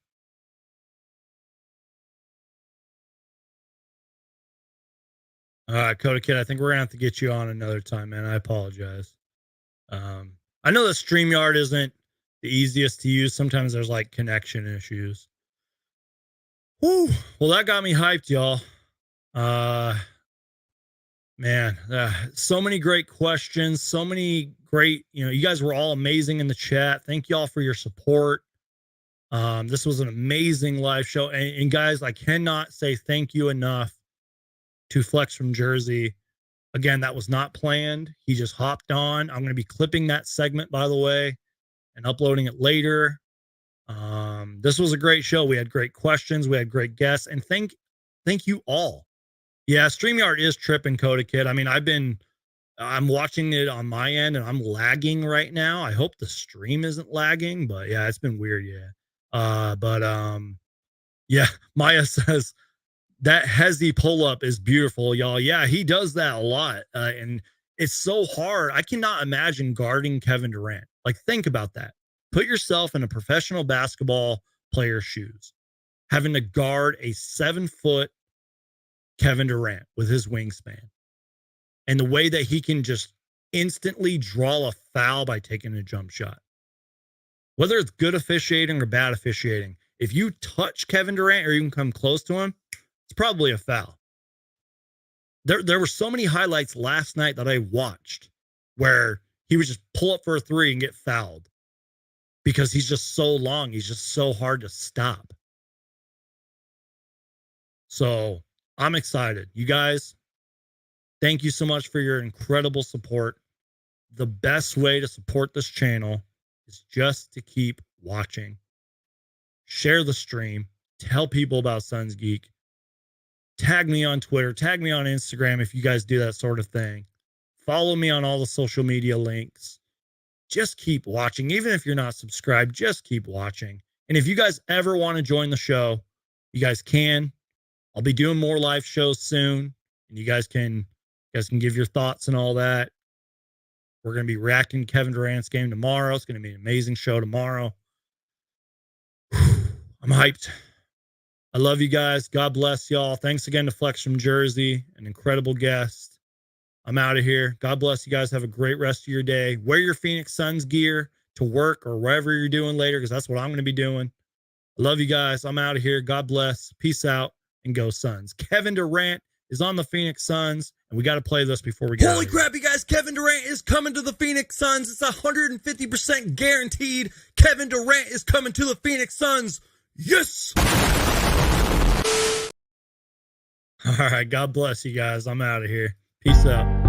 All right, Cody Kid, I think we're going to have to get you on another time, man. I apologize. I know that StreamYard isn't the easiest to use. Sometimes there's like connection issues. Whew. Well, that got me hyped, y'all. Man, so many great questions, so many great, you guys were all amazing in the chat. Thank y'all for your support. This was an amazing live show. And guys, I cannot say thank you enough to Flex from Jersey. Again, that was not planned. He just hopped on. I'm going to be clipping that segment, by the way, and uploading it later. This was a great show. We had great questions. We had great guests. And thank you all. Yeah, StreamYard is tripping, Coda Kid. I mean, I'm watching it on my end and I'm lagging right now. I hope the stream isn't lagging, but yeah, it's been weird. Yeah. Yeah, Maya says that Hezzy pull-up is beautiful, y'all. Yeah, he does that a lot. And it's so hard. I cannot imagine guarding Kevin Durant. Like, think about that. Put yourself in a professional basketball player's shoes, having to guard a 7-foot Kevin Durant with his wingspan. And the way that he can just instantly draw a foul by taking a jump shot. Whether it's good officiating or bad officiating, if you touch Kevin Durant or even come close to him, it's probably a foul. There were so many highlights last night that I watched where he would just pull up for a three and get fouled because he's just so long. He's just so hard to stop. So I'm excited. You guys, thank you so much for your incredible support. The best way to support this channel is just to keep watching. Share the stream. Tell people about Suns Geek. Tag me on Twitter. Tag me on Instagram if you guys do that sort of thing. Follow me on all the social media links. Just keep watching. Even if you're not subscribed, just keep watching. And if you guys ever want to join the show, you guys can. I'll be doing more live shows soon. And you guys can give your thoughts and all that. We're going to be reacting to Kevin Durant's game tomorrow. It's going to be an amazing show tomorrow. I'm hyped. I love you guys. God bless y'all. Thanks again to Flex from Jersey, an incredible guest. I'm out of here. God bless you guys. Have a great rest of your day. Wear your Phoenix Suns gear to work or wherever you're doing later, because that's what I'm going to be doing. I love you guys. I'm out of here. God bless. Peace out and go Suns. Kevin Durant is on the Phoenix Suns, and we got to play this before we go. Holy crap, you guys. Kevin Durant is coming to the Phoenix Suns. It's 150% guaranteed. Kevin Durant is coming to the Phoenix Suns. Yes! All right, God bless you guys. I'm out of here. Peace out.